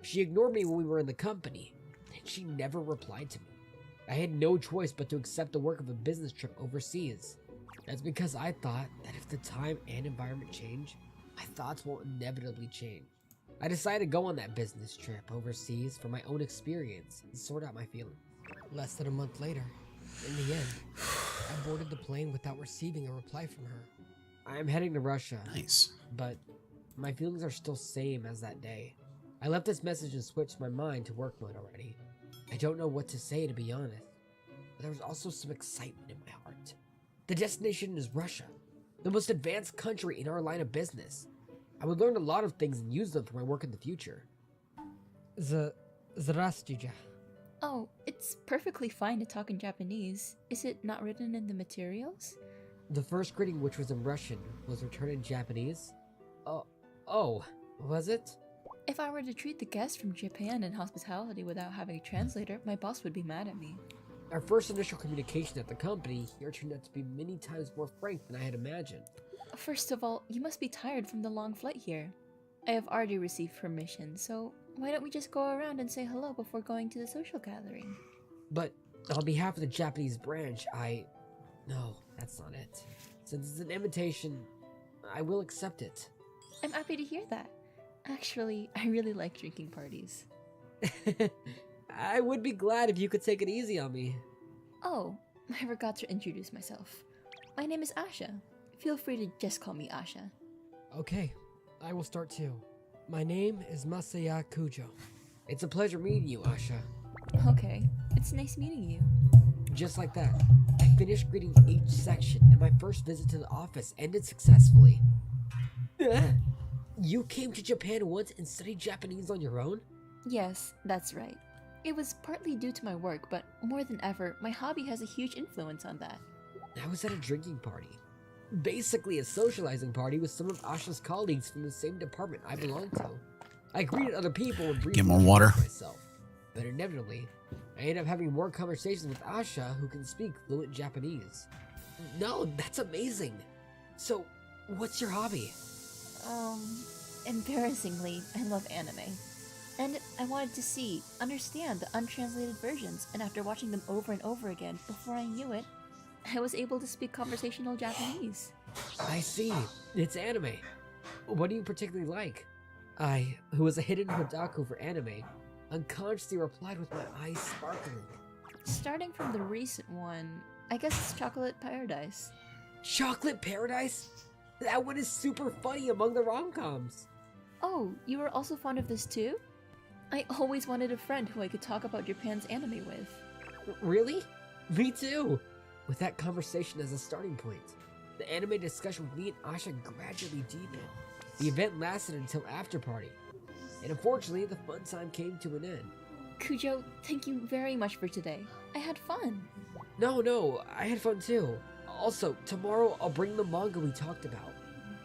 She ignored me when we were in the company, and she never replied to me. I had no choice but to accept the work of a business trip overseas. That's because I thought that if the time and environment change, my thoughts will inevitably change. I decided to go on that business trip overseas for my own experience and sort out my feelings. Less than a month later, in the end, I boarded the plane without receiving a reply from her. I am heading to Russia. Nice. But my feelings are still same as that day. I left this message and switched my mind to work mode already. I don't know what to say, to be honest. But there was also some excitement in my heart. The destination is Russia, the most advanced country in our line of business. I would learn a lot of things and use them for my work in the future. Здравствуйте. Oh, it's perfectly fine to talk in Japanese. Is it not written in the materials? The first greeting, which was in Russian, was returned in Japanese. Oh, was it? If I were to treat the guests from Japan in hospitality without having a translator, my boss would be mad at me. Our first initial communication at the company here turned out to be many times more frank than I had imagined. First of all, you must be tired from the long flight here. I have already received permission, so why don't we just go around and say hello before going to the social gathering? But on behalf of the Japanese branch, No, that's not it. Since it's an invitation, I will accept it. I'm happy to hear that. Actually, I really like drinking parties. I would be glad if you could take it easy on me. Oh, I forgot to introduce myself. My name is Asha. Feel free to just call me Asha. Okay, I will start too. My name is Masaya Kujo. It's a pleasure meeting you, Asha. Okay, it's nice meeting you. Just like that, I finished greeting each section, and my first visit to the office ended successfully. You came to Japan once and studied Japanese on your own? Yes, that's right. It was partly due to my work, but more than ever, my hobby has a huge influence on that. I was at a drinking party. Basically a socializing party with some of Asha's colleagues from the same department I belong to. I greeted other people and briefly Get more water. introduced myself. But inevitably, I ended up having more conversations with Asha, who can speak fluent Japanese. No, that's amazing. So, what's your hobby? Embarrassingly, I love anime. And I wanted to understand the untranslated versions, and after watching them over and over again, before I knew it, I was able to speak conversational Japanese. I see. It's anime. What do you particularly like? I, who was a hidden otaku for anime, unconsciously replied with my eyes sparkling. Starting from the recent one, I guess it's Chocolate Paradise. Chocolate Paradise? That one is super funny among the rom-coms. Oh, you were also fond of this too? I always wanted a friend who I could talk about Japan's anime with. Really? Me too! With that conversation as a starting point, the anime discussion with me and Asha gradually deepened. The event lasted until after party, and unfortunately the fun time came to an end. Kujo, thank you very much for today. I had fun. No, I had fun too. Also, tomorrow I'll bring the manga we talked about.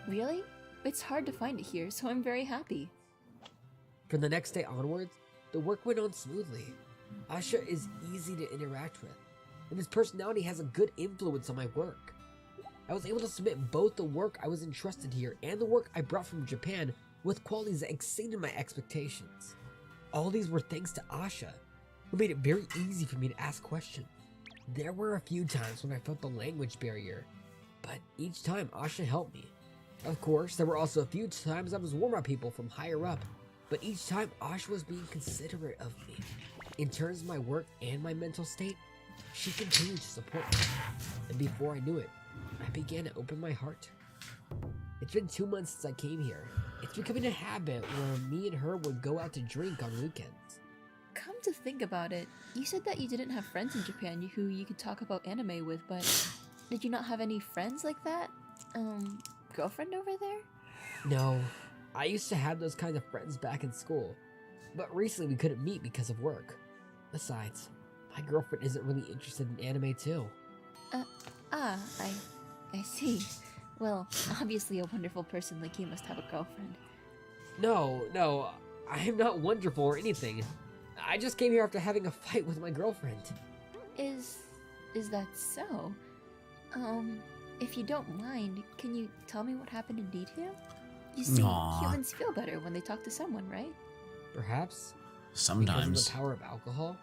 Really? It's hard to find it here, so I'm very happy. From the next day onwards, the work went on smoothly. Asha is easy to interact with, and his personality has a good influence on my work. I was able to submit both the work I was entrusted here and the work I brought from Japan with qualities that exceeded my expectations. All these were thanks to Asha, who made it very easy for me to ask questions. There were a few times when I felt the language barrier, but each time Asha helped me. Of course, there were also a few times I was warned by people from higher up, but each time Asha was being considerate of me. In terms of my work and my mental state, she continued to support me, and before I knew it, I began to open my heart. It's been 2 months since I came here. It's becoming a habit where me and her would go out to drink on weekends. Come to think about it, you said that you didn't have friends in Japan who you could talk about anime with, but did you not have any friends like that? Girlfriend over there? No, I used to have those kinds of friends back in school, but recently we couldn't meet because of work. Besides, my girlfriend isn't really interested in anime too. I see. Well, obviously a wonderful person like you must have a girlfriend. No, I am not wonderful or anything. I just came here after having a fight with my girlfriend. Is that so? If you don't mind, can you tell me what happened in detail? You see, humans feel better when they talk to someone, right? Perhaps. Sometimes. Because of the power of alcohol,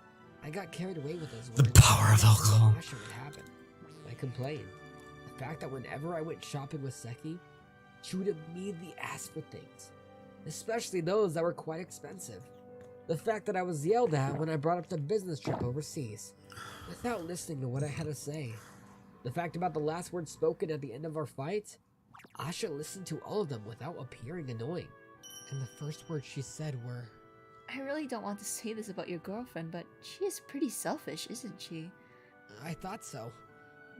I got carried away with those The power of alcohol. What would happen. I complained. The fact that whenever I went shopping with Seki, she would immediately ask for things, especially those that were quite expensive. The fact that I was yelled at when I brought up the business trip overseas, without listening to what I had to say. The fact about the last words spoken at the end of our fight, Asha listened to all of them without appearing annoying. And the first words she said were, I really don't want to say this about your girlfriend, but she is pretty selfish, isn't she? I thought so.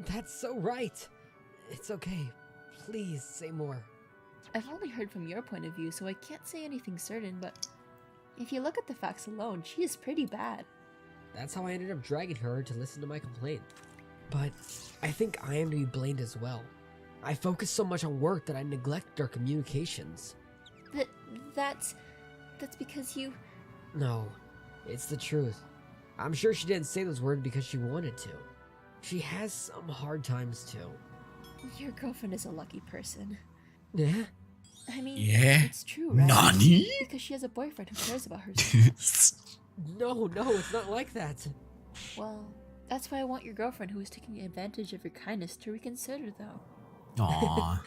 That's so right. It's okay. Please say more. I've only heard from your point of view, so I can't say anything certain, but if you look at the facts alone, she is pretty bad. That's how I ended up dragging her to listen to my complaint. But I think I am to be blamed as well. I focused so much on work that I neglected our communications. That's because you... No, it's the truth. I'm sure she didn't say those words because she wanted to. She has some hard times too. Your girlfriend is a lucky person. Yeah? I mean, Yeah? it's true, right? Nani? Because she has a boyfriend who cares about her. No, it's not like that. Well, that's why I want your girlfriend who is taking advantage of your kindness to reconsider, though. Aw.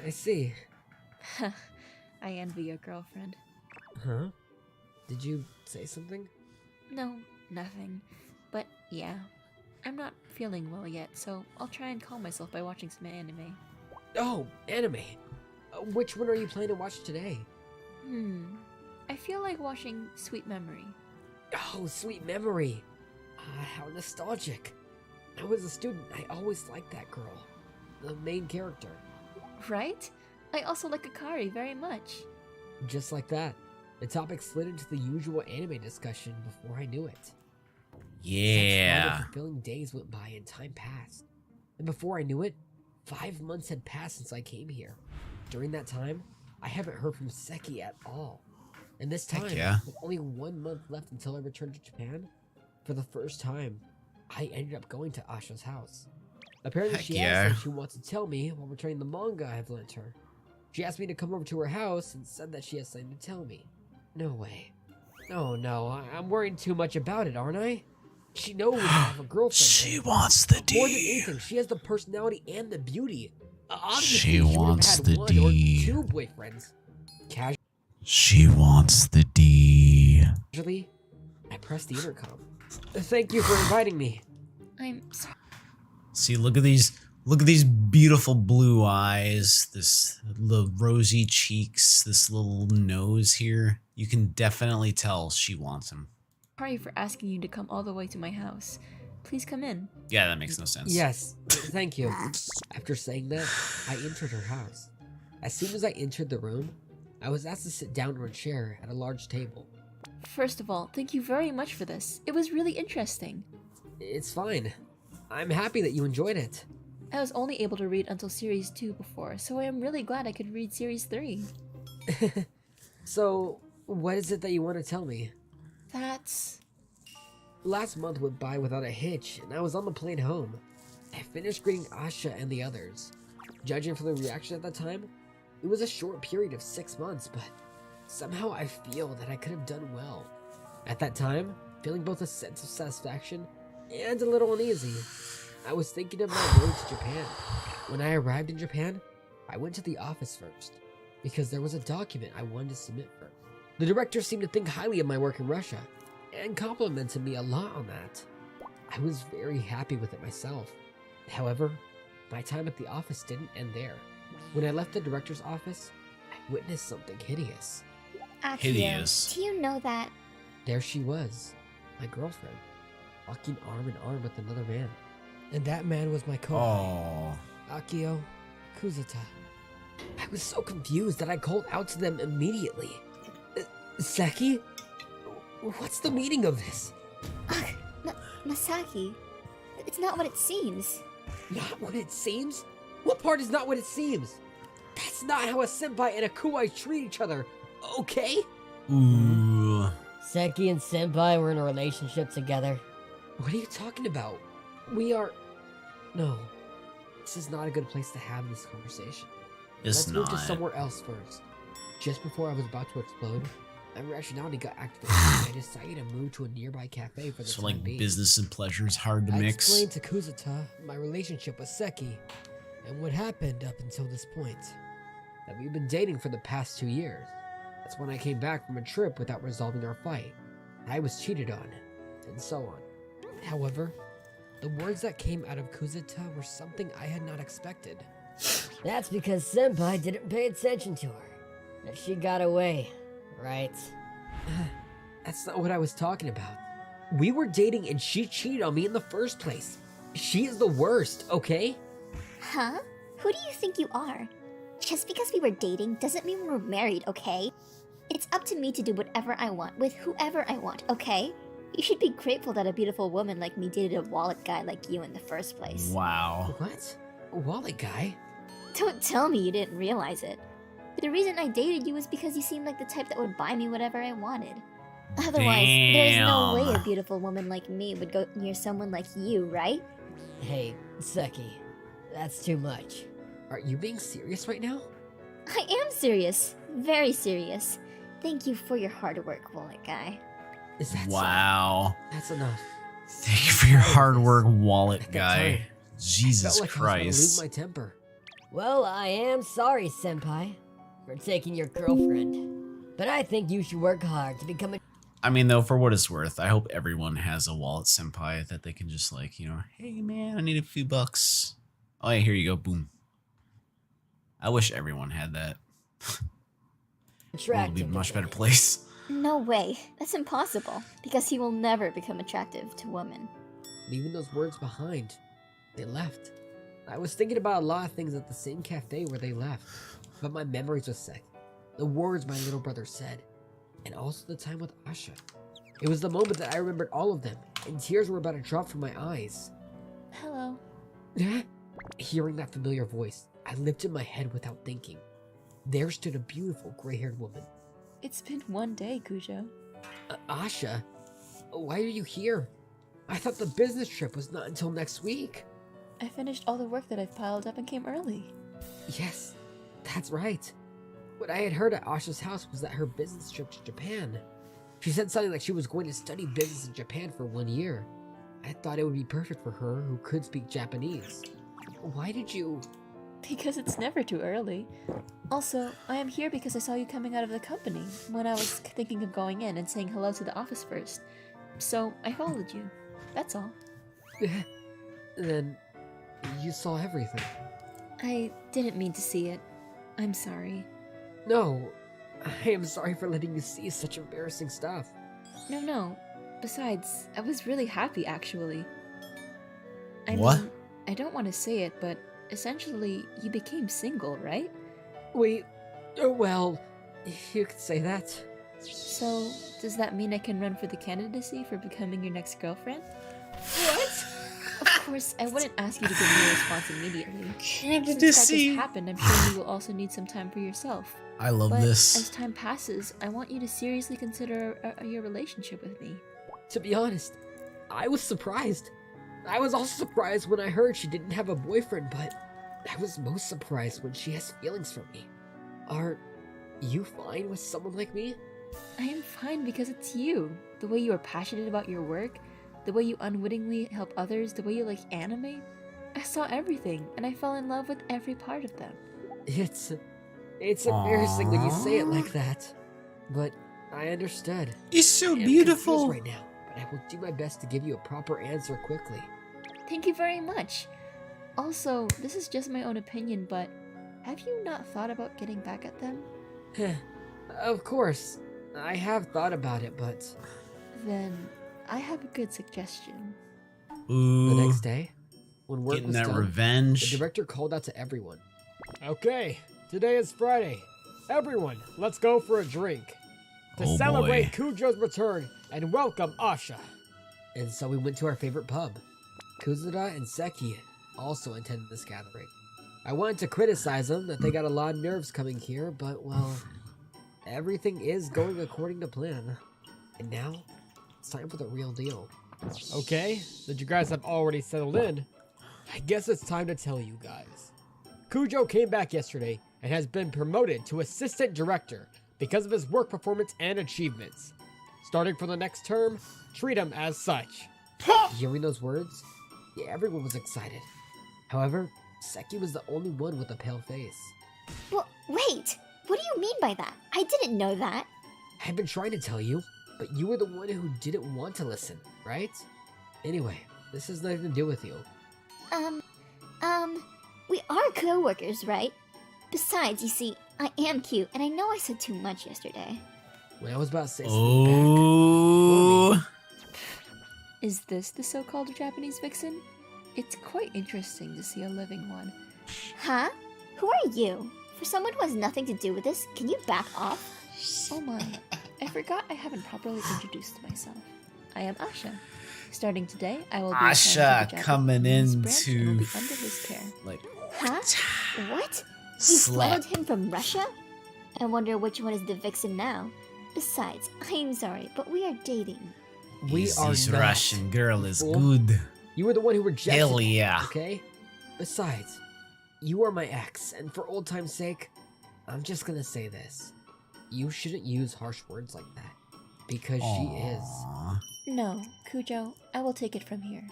I see. I envy your girlfriend. Huh? Did you say something? No, nothing. But yeah, I'm not feeling well yet, so I'll try and calm myself by watching some anime. Oh, anime. Which one are you planning to watch today? I feel like watching Sweet Memory. Oh, Sweet Memory. How nostalgic. I was a student. I always liked that girl. The main character. Right? I also like Akari very much. Just like that. The topic slid into the usual anime discussion before I knew it. Yeah. Such fun and fulfilling days went by and time passed. And before I knew it, 5 months had passed since I came here. During that time, I haven't heard from Seki at all. And this time, with only 1 month left until I returned to Japan, for the first time, I ended up going to Asha's house. Apparently she asked if she wants to tell me while returning the manga I've lent her. She asked me to come over to her house and said that she has something to tell me. No way. Oh no, I'm worrying too much about it, aren't I? She knows I have a girlfriend. She wants the D. More than anything, she has the personality and the beauty. Obviously, She wants the one D. or 2 boyfriends. She wants the D. Casually, I pressed the intercom. Thank you for inviting me. I'm sorry. See, look at these beautiful blue eyes, this little rosy cheeks, this little nose here. You can definitely tell she wants him. Sorry for asking you to come all the way to my house. Please come in. Yeah, that makes no sense. Yes, thank you. After saying that, I entered her house. As soon as I entered the room, I was asked to sit down on a chair at a large table. First of all, thank you very much for this. It was really interesting. It's fine. I'm happy that you enjoyed it. I was only able to read until Series 2 before, so I am really glad I could read Series 3. So, what is it that you want to tell me? That's... Last month went by without a hitch, and I was on the plane home. I finished greeting Asha and the others. Judging from the reaction at that time, it was a short period of 6 months, but somehow I feel that I could have done well. At that time, feeling both a sense of satisfaction and a little uneasy, I was thinking about going to Japan. When I arrived in Japan, I went to the office first, because there was a document I wanted to submit first. The director seemed to think highly of my work in Russia, and complimented me a lot on that. I was very happy with it myself. However, my time at the office didn't end there. When I left the director's office, I witnessed something hideous. Akio, do you know that? There she was, my girlfriend, walking arm in arm with another man. And that man was my co-pilot, Akio Kuzuta. I was so confused that I called out to them immediately. Seki? What's the meaning of this? Masaki, it's not what it seems. Not what it seems? What part is not what it seems? That's not how a senpai and a kuwai treat each other, okay? Ooh. Seki and senpai were in a relationship together. What are you talking about? We are... No. This is not a good place to have this conversation. It's Let's move to not. somewhere else first. Just before I was about to explode, my rationality got activated and I decided to move to a nearby cafe for the So time like being. business and pleasure is hard to I mix. explained To Kuzuta, my relationship with Seki, and what happened up until this point. That we've been dating for the past 2 years. That's when I came back from a trip without resolving our fight. I was cheated on, and so on. However, the words that came out of Kuzuta were something I had not expected. That's because senpai didn't pay attention to her. And she got away, right? That's not what I was talking about. We were dating and she cheated on me in the first place. She is the worst, okay? Huh? Who do you think you are? Just because we were dating doesn't mean we're married, okay? It's up to me to do whatever I want with whoever I want, okay? You should be grateful that a beautiful woman like me dated a wallet guy like you in the first place. Wow. What? A wallet guy? Don't tell me you didn't realize it. The reason I dated you was because you seemed like the type that would buy me whatever I wanted. Otherwise, there's no way a Damn. beautiful woman like me would go near someone like you, right? Hey, Seki, that's too much. Are you being serious right now? I am serious. Very serious. Thank you for your hard work, wallet guy. Is that Wow. That's enough. Thank you for your hard work, wallet At that guy. time, Jesus I felt like I was gonna lose Christ. my temper. Well, I am sorry, Senpai, for taking your girlfriend. But I think you should work hard to become a. I mean, though, for what it's worth, I hope everyone has a wallet senpai that they can just like, hey man, I need a few bucks. Oh yeah, here you go. Boom. I wish everyone had that. The world would be a much better place. No way. That's impossible. Because he will never become attractive to women. Leaving those words behind. They left. I was thinking about a lot of things at the same cafe where they left. But my memories were sick. The words my little brother said. And also the time with Asha. It was the moment that I remembered all of them. And tears were about to drop from my eyes. Hello. Hearing that familiar voice, I lifted my head without thinking. There stood a beautiful gray-haired woman. It's been one day, Cujo. Asha? Why are you here? I thought the business trip was not until next week. I finished all the work that I've piled up and came early. Yes, that's right. What I had heard at Asha's house was that her business trip to Japan. She said something like she was going to study business in Japan for 1 year. I thought it would be perfect for her who could speak Japanese. Why did you... Because it's never too early. Also, I am here because I saw you coming out of the company when I was thinking of going in and saying hello to the office first. So I followed you. That's all. Then you saw everything. I didn't mean to see it. I'm sorry. No, I am sorry for letting you see such embarrassing stuff. No. Besides, I was really happy actually. I What? mean, I don't want to say it, but essentially, you became single, right? Well, you could say that. So, does that mean I can run for the candidacy for becoming your next girlfriend? What? Of course, I wouldn't ask you to give me a response immediately. Since that Candidacy. just happened, I'm sure you will also need some time for yourself. I love But this. as time passes, I want you to seriously consider your relationship with me. To be honest, I was surprised. I was also surprised when I heard she didn't have a boyfriend, but I was most surprised when she has feelings for me. Are you fine with someone like me? I am fine because it's you. The way you are passionate about your work, the way you unwittingly help others, the way you like anime. I saw everything, and I fell in love with every part of them. It's embarrassing when you say it like that. But I understood. It's so I am beautiful. confused right now, but I will do my best to give you a proper answer quickly. Thank you very much. Also, this is just my own opinion, but have you not thought about getting back at them? Of course, I have thought about it, but... Then, I have a good suggestion. Ooh. The next day, when work Getting was that done, revenge. the director called out to everyone. Okay, today is Friday. Everyone, let's go for a drink. To Oh, celebrate boy. Cujo's return and welcome Asha. And so we went to our favorite pub. Kuzura and Seki also attended this gathering. I wanted to criticize them that they got a lot of nerves coming here, but well, everything is going according to plan. And now, it's time for the real deal. Okay, that you guys have already settled in, I guess it's time to tell you guys. Cujo came back yesterday and has been promoted to assistant director because of his work performance and achievements. Starting for the next term, treat him as such. Hearing those words, everyone was excited. However, Seki was the only one with a pale face. Well, wait! What do you mean by that? I didn't know that. I've been trying to tell you, but you were the one who didn't want to listen, right? Anyway, this has nothing to do with you. We are co-workers, right? Besides, you see, I am cute, and I know I said too much yesterday. When I was about to say something Oh. Is this the so-called Japanese vixen? It's quite interesting to see a living one. Huh? Who are you? For someone who has nothing to do with this, can you back off? Oh my, I forgot I haven't properly introduced myself. I am Asha. Starting today, I will be Asha assigned to the coming Japanese branch and will into be under his care. like Huh? What? You Slap. followed him from Russia? I wonder which one is the vixen now. Besides, I'm sorry, but we are dating. We are This not. Russian girl is fool. good. You were the one who rejected Hell me, yeah. okay? Besides, you are my ex, and for old time's sake, I'm just gonna say this. You shouldn't use harsh words like that. Because she is. No, Kujo, I will take it from here.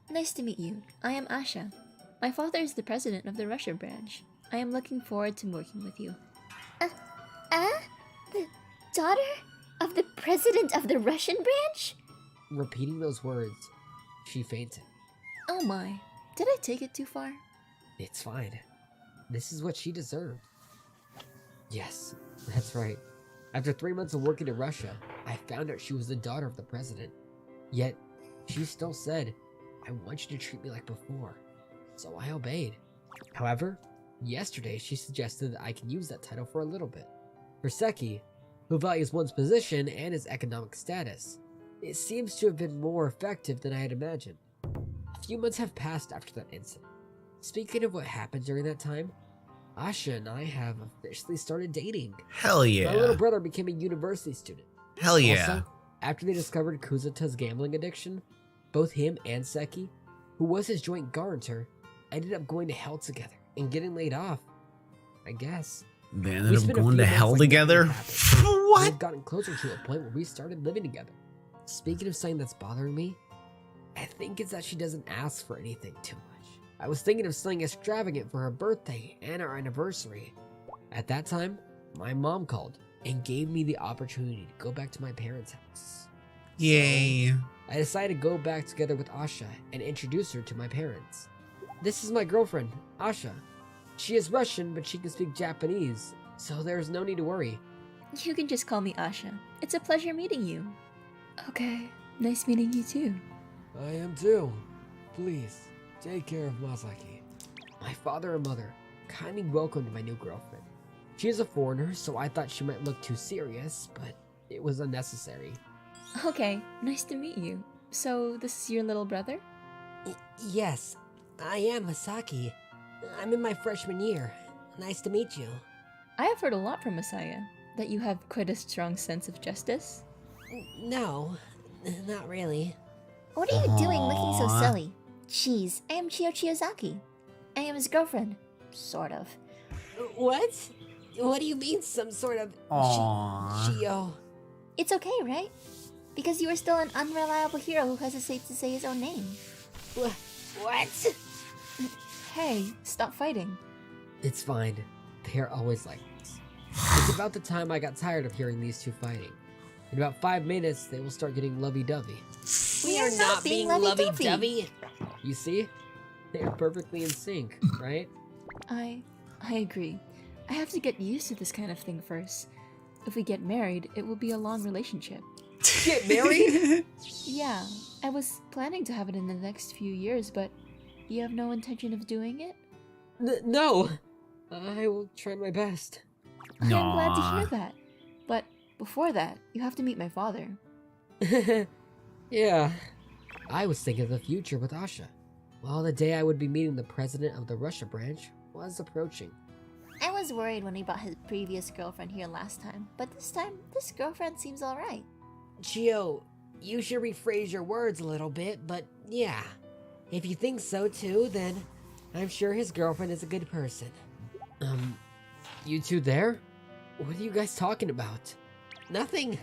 Nice to meet you. I am Asha. My father is the president of the Russia branch. I am looking forward to working with you. The daughter of the president of the Russian branch? Repeating those words, she fainted. Oh my, did I take it too far? It's fine. This is what she deserved. Yes, that's right. After 3 months of working in Russia, I found out she was the daughter of the president. Yet, she still said, I want you to treat me like before. So I obeyed. However, yesterday she suggested that I can use that title for a little bit. For Seki, who values one's position and his economic status, it seems to have been more effective than I had imagined. A few months have passed after that incident. Speaking of what happened during that time, Asha and I have officially started dating. Hell yeah. My little brother became a university student. Hell yeah. Also, after they discovered Kuzuta's gambling addiction, both him and Seki, who was his joint guarantor, ended up going to hell together and getting laid off. I guess. They We ended up spent a going few to months hell like together? nothing happened. What? We've gotten closer to a point where we started living together. Speaking of something that's bothering me, I think it's that she doesn't ask for anything too much. I was thinking of something extravagant for her birthday and our anniversary. At that time, my mom called and gave me the opportunity to go back to my parents' house. Yay. I decided to go back together with Asha and introduce her to my parents. This is my girlfriend, Asha. She is Russian, but she can speak Japanese, so there's no need to worry. You can just call me Asha. It's a pleasure meeting you. Okay, nice meeting you too. I am too. Please, take care of Masaki. My father and mother kindly welcomed my new girlfriend. She is a foreigner, so I thought she might look too serious, but it was unnecessary. Okay, nice to meet you. So, this is your little brother? Yes, I am Masaki. I'm in my freshman year. Nice to meet you. I have heard a lot from Masaya, that you have quite a strong sense of justice. No, not really. What are you doing looking so Aw. silly? Jeez, I am Chio Chiyozaki. I am his girlfriend. Sort of. What? What do you mean, some sort of Aw. Chio? It's okay, right? Because you are still an unreliable hero who hesitates to say his own name. What? Hey, stop fighting. It's fine. They're always like this. It's about the time I got tired of hearing these two fighting. In about 5 minutes, they will start getting lovey-dovey. We are not being lovey-dovey. You see? They are perfectly in sync, right? I agree. I have to get used to this kind of thing first. If we get married, it will be a long relationship. Get married? Yeah, I was planning to have it in the next few years, but you have no intention of doing it? No. I will try my best. I am glad to Aw. hear that. But before that, you have to meet my father. Yeah. I was thinking of the future with Asha. Well, the day I would be meeting the president of the Russia branch was approaching. I was worried when he brought his previous girlfriend here last time, but this time, this girlfriend seems alright. Chio, you should rephrase your words a little bit, but yeah. If you think so too, then I'm sure his girlfriend is a good person. You two there? What are you guys talking about? Nothing.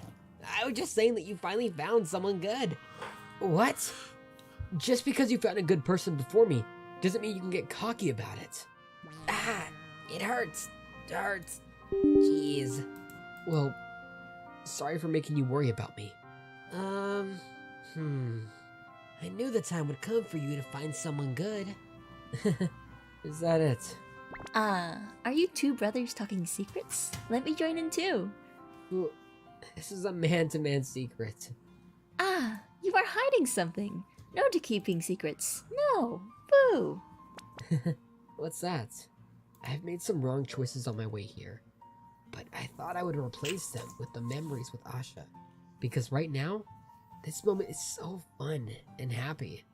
I was just saying that you finally found someone good. What? Just because you found a good person before me doesn't mean you can get cocky about it. Ah, it hurts. It hurts. Jeez. Well, sorry for making you worry about me. I knew the time would come for you to find someone good. Is that it? Are you two brothers talking secrets? Let me join in too. Ooh, this is a man-to-man secret. You are hiding something. No to keeping secrets. No. Boo. What's that? I've made some wrong choices on my way here, but I thought I would replace them with the memories with Asha, because right now, this moment is so fun and happy.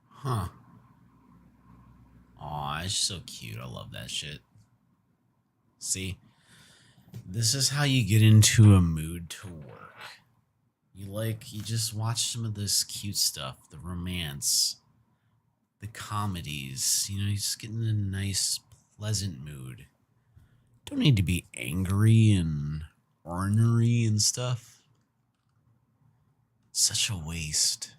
Huh. Aw, it's so cute. I love that shit. See? This is how you get into a mood to work. You just watch some of this cute stuff, the romance, the comedies. You just get in a nice, pleasant mood. Don't need to be angry and ornery and stuff. Such a waste.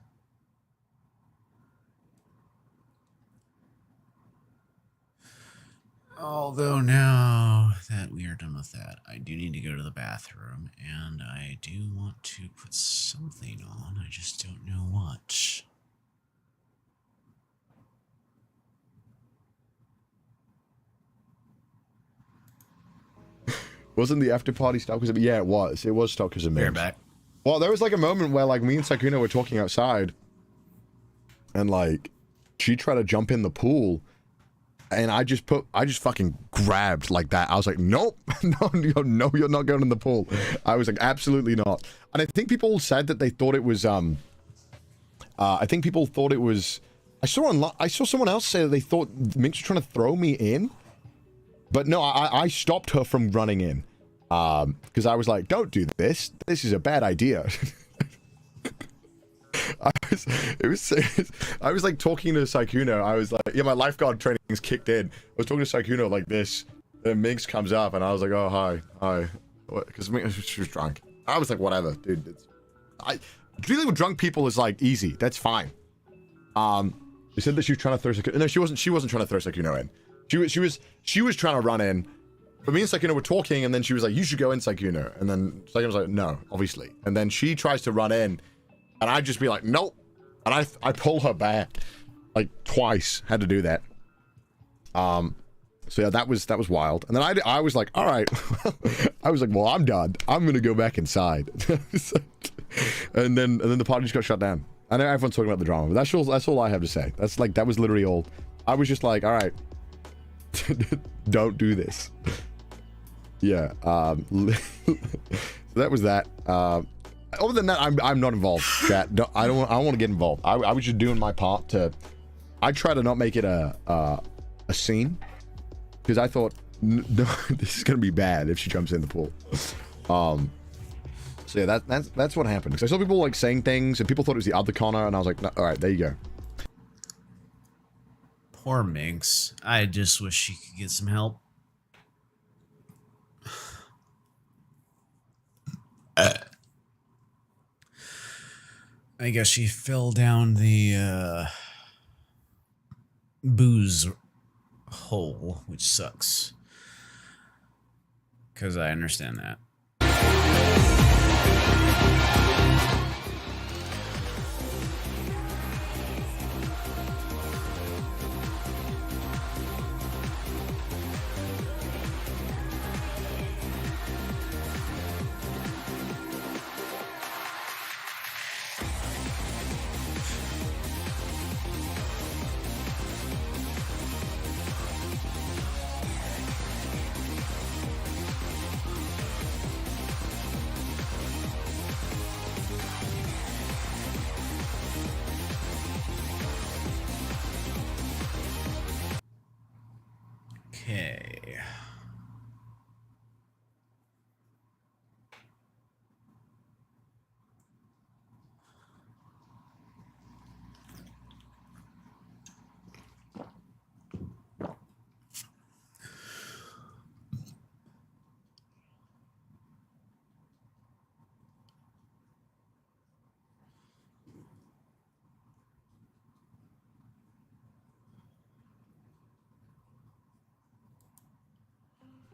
Although now that we are done with that, I do need to go to the bathroom, and I do want to put something on. I just don't know what. Wasn't the after party stopped because of me? Yeah, it was. It was stopped because of me. We're back. Well, there was like a moment where like me and Sakuna were talking outside, and like she tried to jump in the pool, and I just fucking grabbed like that. I was like, nope, no, you're not going in the pool. I was like, absolutely not. And I think people said that they thought it was I think people thought it was. I saw someone else say that they thought Minx was trying to throw me in. But no, I stopped her from running in, because I was like, don't do this. This is a bad idea. I was like talking to Sykkuno. I was like, yeah, my lifeguard training's kicked in. I was talking to Sykkuno like this. Then Minx comes up and I was like, oh, hi. Because she was drunk. I was like, whatever, dude. Dealing with drunk people is like easy. That's fine. They said that she was trying to throw Sykkuno. No, she wasn't trying to throw Sykkuno in. She was trying to run in, but me and Sykkuno were talking, and then she was like, you should go in, Sykkuno. And then Sykkuno was like, no, obviously. And then she tries to run in, and I'd just be like, nope. And I pull her back, like twice, had to do that. So yeah, that was wild. And then I was like, all right. I was like, well, I'm done. I'm going to go back inside. and then the party just got shut down. I know everyone's talking about the drama, but that's all I have to say. That was literally all. I was just like, all right. Don't do this. Yeah. So that was that. Other than that, I'm not involved. Chat. I don't want to get involved. I was just doing my part to. I try to not make it a scene, because I thought no, this is gonna be bad if she jumps in the pool. So yeah, that's what happened. Because I saw people like saying things, and people thought it was the other Connor, and I was like, no, all right, there you go. Poor Minx. I just wish she could get some help. I guess she fell down the booze hole, which sucks. Because I understand that. Okay.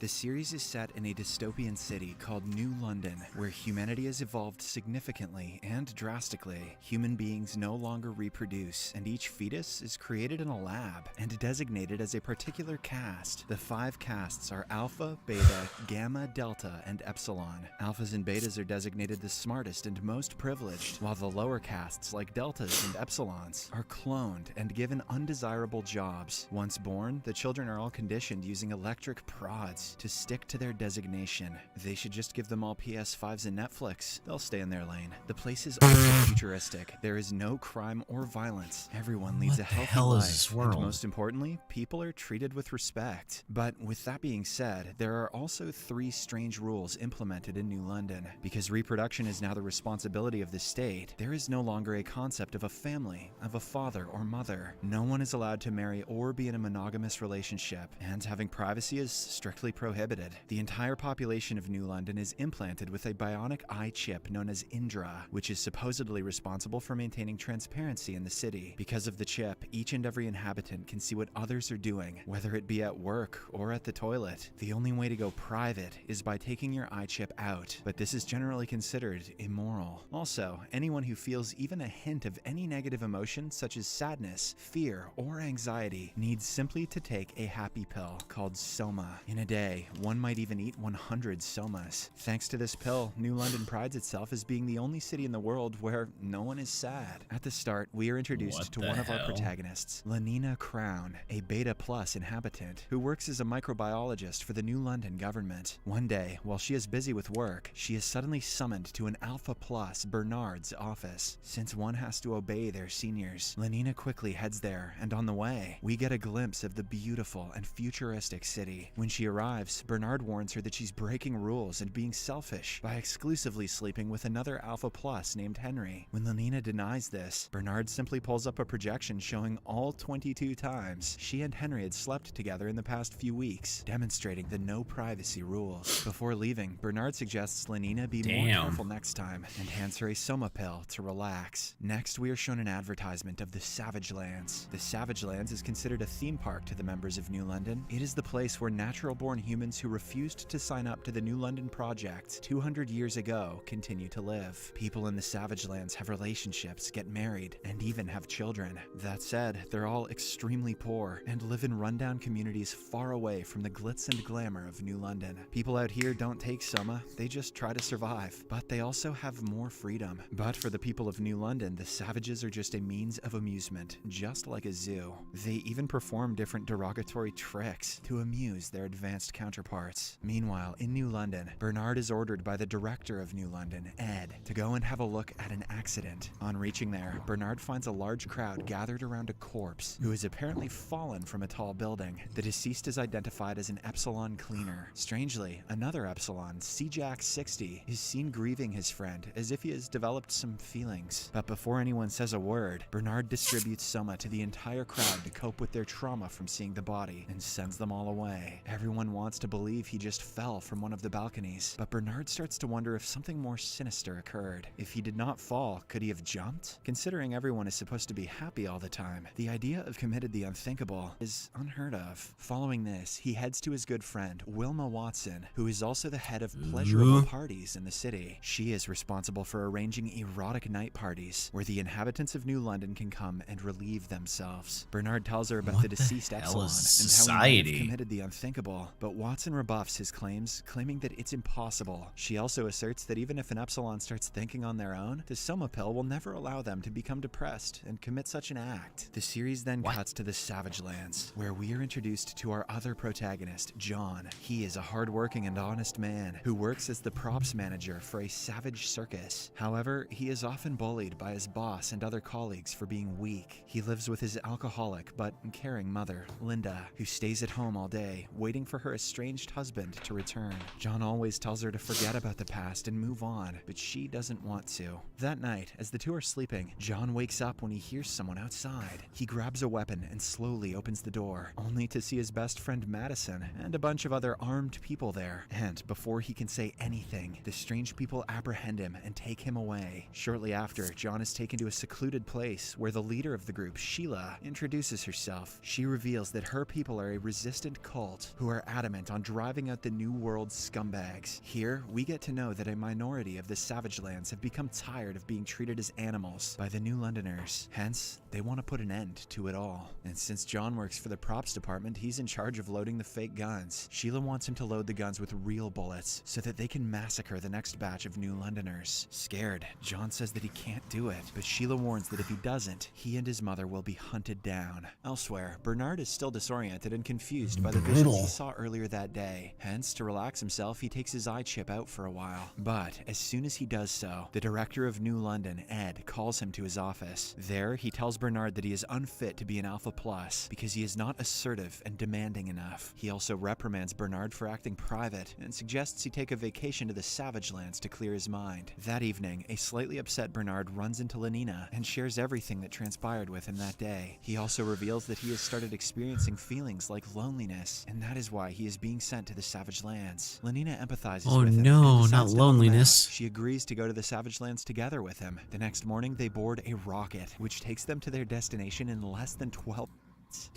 The series is set in a dystopian city called New London, where humanity has evolved significantly and drastically. Human beings no longer reproduce, and each fetus is created in a lab and designated as a particular caste. The 5 castes are Alpha, Beta, Gamma, Delta, and Epsilon. Alphas and Betas are designated the smartest and most privileged, while the lower castes like Deltas and Epsilons are cloned and given undesirable jobs. Once born, the children are all conditioned using electric prods games to stick to their designation. They should just give them all PS5s and Netflix. They'll stay in their lane. The place is also futuristic. There is no crime or violence. Everyone leads a healthy life. And most importantly, people are treated with respect. But with that being said, there are also 3 strange rules implemented in New London. Because reproduction is now the responsibility of the state, there is no longer a concept of a family, of a father or mother. No one is allowed to marry or be in a monogamous relationship, and having privacy is strictly prohibited. The entire population of New London is implanted with a bionic eye chip known as Indra, which is supposedly responsible for maintaining transparency in the city. Because of the chip, each and every inhabitant can see what others are doing, whether it be at work or at the toilet. The only way to go private is by taking your eye chip out, but this is generally considered immoral. Also, anyone who feels even a hint of any negative emotion such as sadness, fear, or anxiety needs simply to take a happy pill called Soma. In a day, one might even eat 100 Somas. Thanks to this pill, New London prides itself as being the only city in the world where no one is sad. At the start, we are introduced to one of our protagonists, Lenina Crown, a Beta Plus inhabitant who works as a microbiologist for the New London government. One day, while she is busy with work, she is suddenly summoned to an Alpha Plus Bernard's office. Since one has to obey their seniors, Lenina quickly heads there, and on the way, we get a glimpse of the beautiful and futuristic city. When she arrives, Bernard warns her that she's breaking rules and being selfish by exclusively sleeping with another Alpha Plus named Henry. When Lenina denies this, Bernard simply pulls up a projection showing all 22 times she and Henry had slept together in the past few weeks, demonstrating the no privacy rules. Before leaving, Bernard suggests Lenina be more careful next time and hands her a Soma pill to relax. Next, we are shown an advertisement of the Savage Lands. The Savage Lands is considered a theme park to the members of New London. It is the place where natural-born humans who refused to sign up to the New London Project 200 years ago continue to live. People in the Savage Lands have relationships, get married, and even have children. That said, they're all extremely poor and live in rundown communities far away from the glitz and glamour of New London. People out here don't take Soma, they just try to survive, but they also have more freedom. But for the people of New London, the Savages are just a means of amusement, just like a zoo. They even perform different derogatory tricks to amuse their advanced counterparts. Meanwhile, in New London, Bernard is ordered by the director of New London, Ed, to go and have a look at an accident. On reaching there, Bernard finds a large crowd gathered around a corpse who has apparently fallen from a tall building. The deceased is identified as an Epsilon cleaner. Strangely, another Epsilon, CJack60, is seen grieving his friend as if he has developed some feelings. But before anyone says a word, Bernard distributes Soma to the entire crowd to cope with their trauma from seeing the body and sends them all away. Everyone wants to believe he just fell from one of the balconies, but Bernard starts to wonder if something more sinister occurred. If he did not fall, could he have jumped? Considering everyone is supposed to be happy all the time, the idea of committed the unthinkable is unheard of. Following this, he heads to his good friend, Wilma Watson, who is also the head of pleasurable parties in the city. She is responsible for arranging erotic night parties where the inhabitants of New London can come and relieve themselves. Bernard tells her about the deceased Epsilon and how he may have committed the unthinkable, but Watson rebuffs his claims, claiming that it's impossible. She also asserts that even if an Epsilon starts thinking on their own, the Soma pill will never allow them to become depressed and commit such an act. The series then cuts to the Savage Lands, where we are introduced to our other protagonist, John. He is a hardworking and honest man who works as the props manager for a savage circus. However, he is often bullied by his boss and other colleagues for being weak. He lives with his alcoholic but caring mother, Linda, who stays at home all day, waiting for her estranged husband to return. John always tells her to forget about the past and move on, but she doesn't want to. That night, as the two are sleeping, John wakes up when he hears someone outside. He grabs a weapon and slowly opens the door, only to see his best friend Madison and a bunch of other armed people there. And before he can say anything, the strange people apprehend him and take him away. Shortly after, John is taken to a secluded place where the leader of the group, Sheila, introduces herself. She reveals that her people are a resistant cult who are adamant on driving out the New World scumbags. Here, we get to know that a minority of the Savage Lands have become tired of being treated as animals by the New Londoners. Hence, they want to put an end to it all. And since John works for the props department, he's in charge of loading the fake guns. Sheila wants him to load the guns with real bullets so that they can massacre the next batch of New Londoners. Scared, John says that he can't do it, but Sheila warns that if he doesn't, he and his mother will be hunted down. Elsewhere, Bernard is still disoriented and confused by the visions he saw earlier earlier that day. Hence, to relax himself, he takes his eye chip out for a while. But as soon as he does so, the director of New London, Ed, calls him to his office. There, he tells Bernard that he is unfit to be an Alpha Plus because he is not assertive and demanding enough. He also reprimands Bernard for acting private and suggests he take a vacation to the Savage Lands to clear his mind. That evening, a slightly upset Bernard runs into Lenina and shares everything that transpired with him that day. He also reveals that he has started experiencing feelings like loneliness, and that is why he is being sent to the Savage Lands. Lenina empathizes with him. No, and not decides to help him loneliness. out. She agrees to go to the Savage Lands together with him. The next morning, they board a rocket, which takes them to their destination in less than 12 minutes.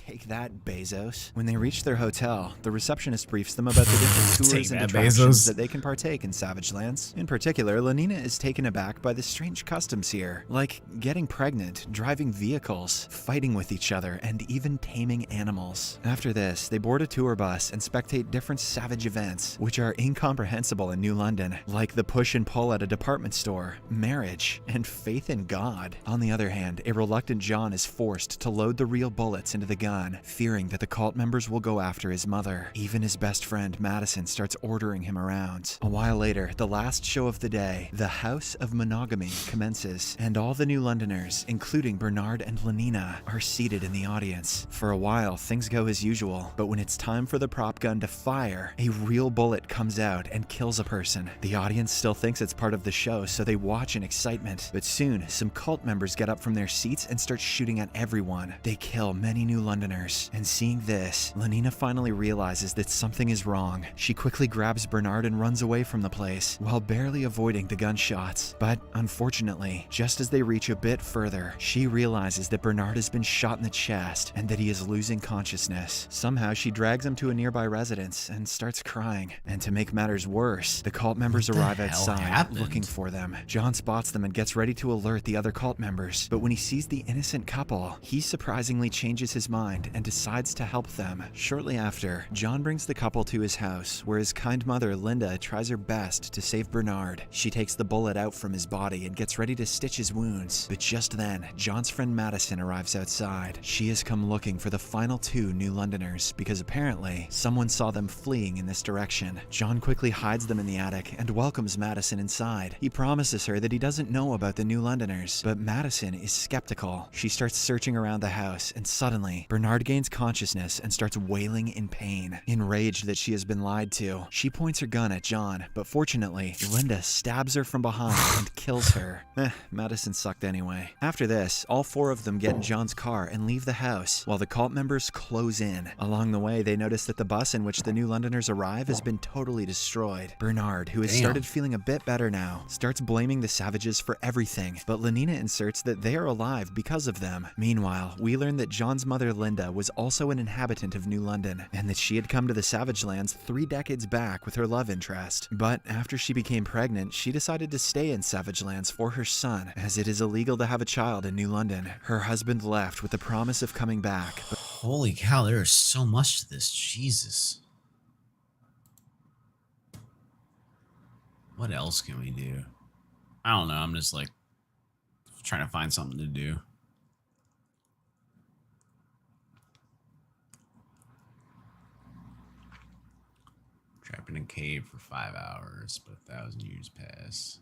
Take that, Bezos. When they reach their hotel, the receptionist briefs them about the different Take tours and that, attractions Bezos. that they can partake in Savage Lands. In particular, Lenina is taken aback by the strange customs here, like getting pregnant, driving vehicles, fighting with each other, and even taming animals. After this, they board a tour bus and spectate different savage events, which are incomprehensible in New London, like the push and pull at a department store, marriage, and faith in God. On the other hand, a reluctant John is forced to load the real bullets into the gun, fearing that the cult members will go after his mother. Even his best friend, Madison, starts ordering him around. A while later, the last show of the day, The House of Monogamy, commences, and all the New Londoners, including Bernard and Lenina, are seated in the audience. For a while, things go as usual, but when it's time for the prop gun to fire, a real bullet comes out and kills a person. The audience still thinks it's part of the show, so they watch in excitement, but soon, some cult members get up from their seats and start shooting at everyone. They kill many New Londoners, and seeing this, Lenina finally realizes that something is wrong. She quickly grabs Bernard and runs away from the place, while barely avoiding the gunshots. But unfortunately, just as they reach a bit further, she realizes that Bernard has been shot in the chest and that he is losing consciousness. Somehow, she drags him to a nearby residence and starts crying. And to make matters worse, the cult members arrive outside, looking for them. John spots them and gets ready to alert the other cult members, but when he sees the innocent couple, he surprisingly changes his mind and decides to help them. Shortly after, John brings the couple to his house, where his kind mother, Linda, tries her best to save Bernard. She takes the bullet out from his body and gets ready to stitch his wounds, but just then, John's friend Madison arrives outside. She has come looking for the final two New Londoners, because apparently, someone saw them fleeing in this direction. John quickly hides them in the attic and welcomes Madison inside. He promises her that he doesn't know about the New Londoners, but Madison is skeptical. She starts searching around the house, and suddenly, Bernard gains consciousness and starts wailing in pain. Enraged that she has been lied to, she points her gun at John, but fortunately, Linda stabs her from behind and kills her. Madison sucked anyway. After this, all four of them get in John's car and leave the house, while the cult members close in. Along the way, they notice that the bus in which the New Londoners arrive has been totally destroyed. Bernard, who has started feeling a bit better now, starts blaming the savages for everything, but Lenina inserts that they are alive because of them. Meanwhile, we learn that John's mother, Linda, was also an inhabitant of New London, and that she had come to the Savage Lands 3 decades back with her love interest. But after she became pregnant, she decided to stay in Savage Lands for her son, as it is illegal to have a child in New London. Her husband left with the promise of coming back. Holy cow, there is so much to this. Jesus. What else can we do? I don't know. I'm just like trying to find something to do. Trapped in a cave for 5 hours, but 1,000 years pass.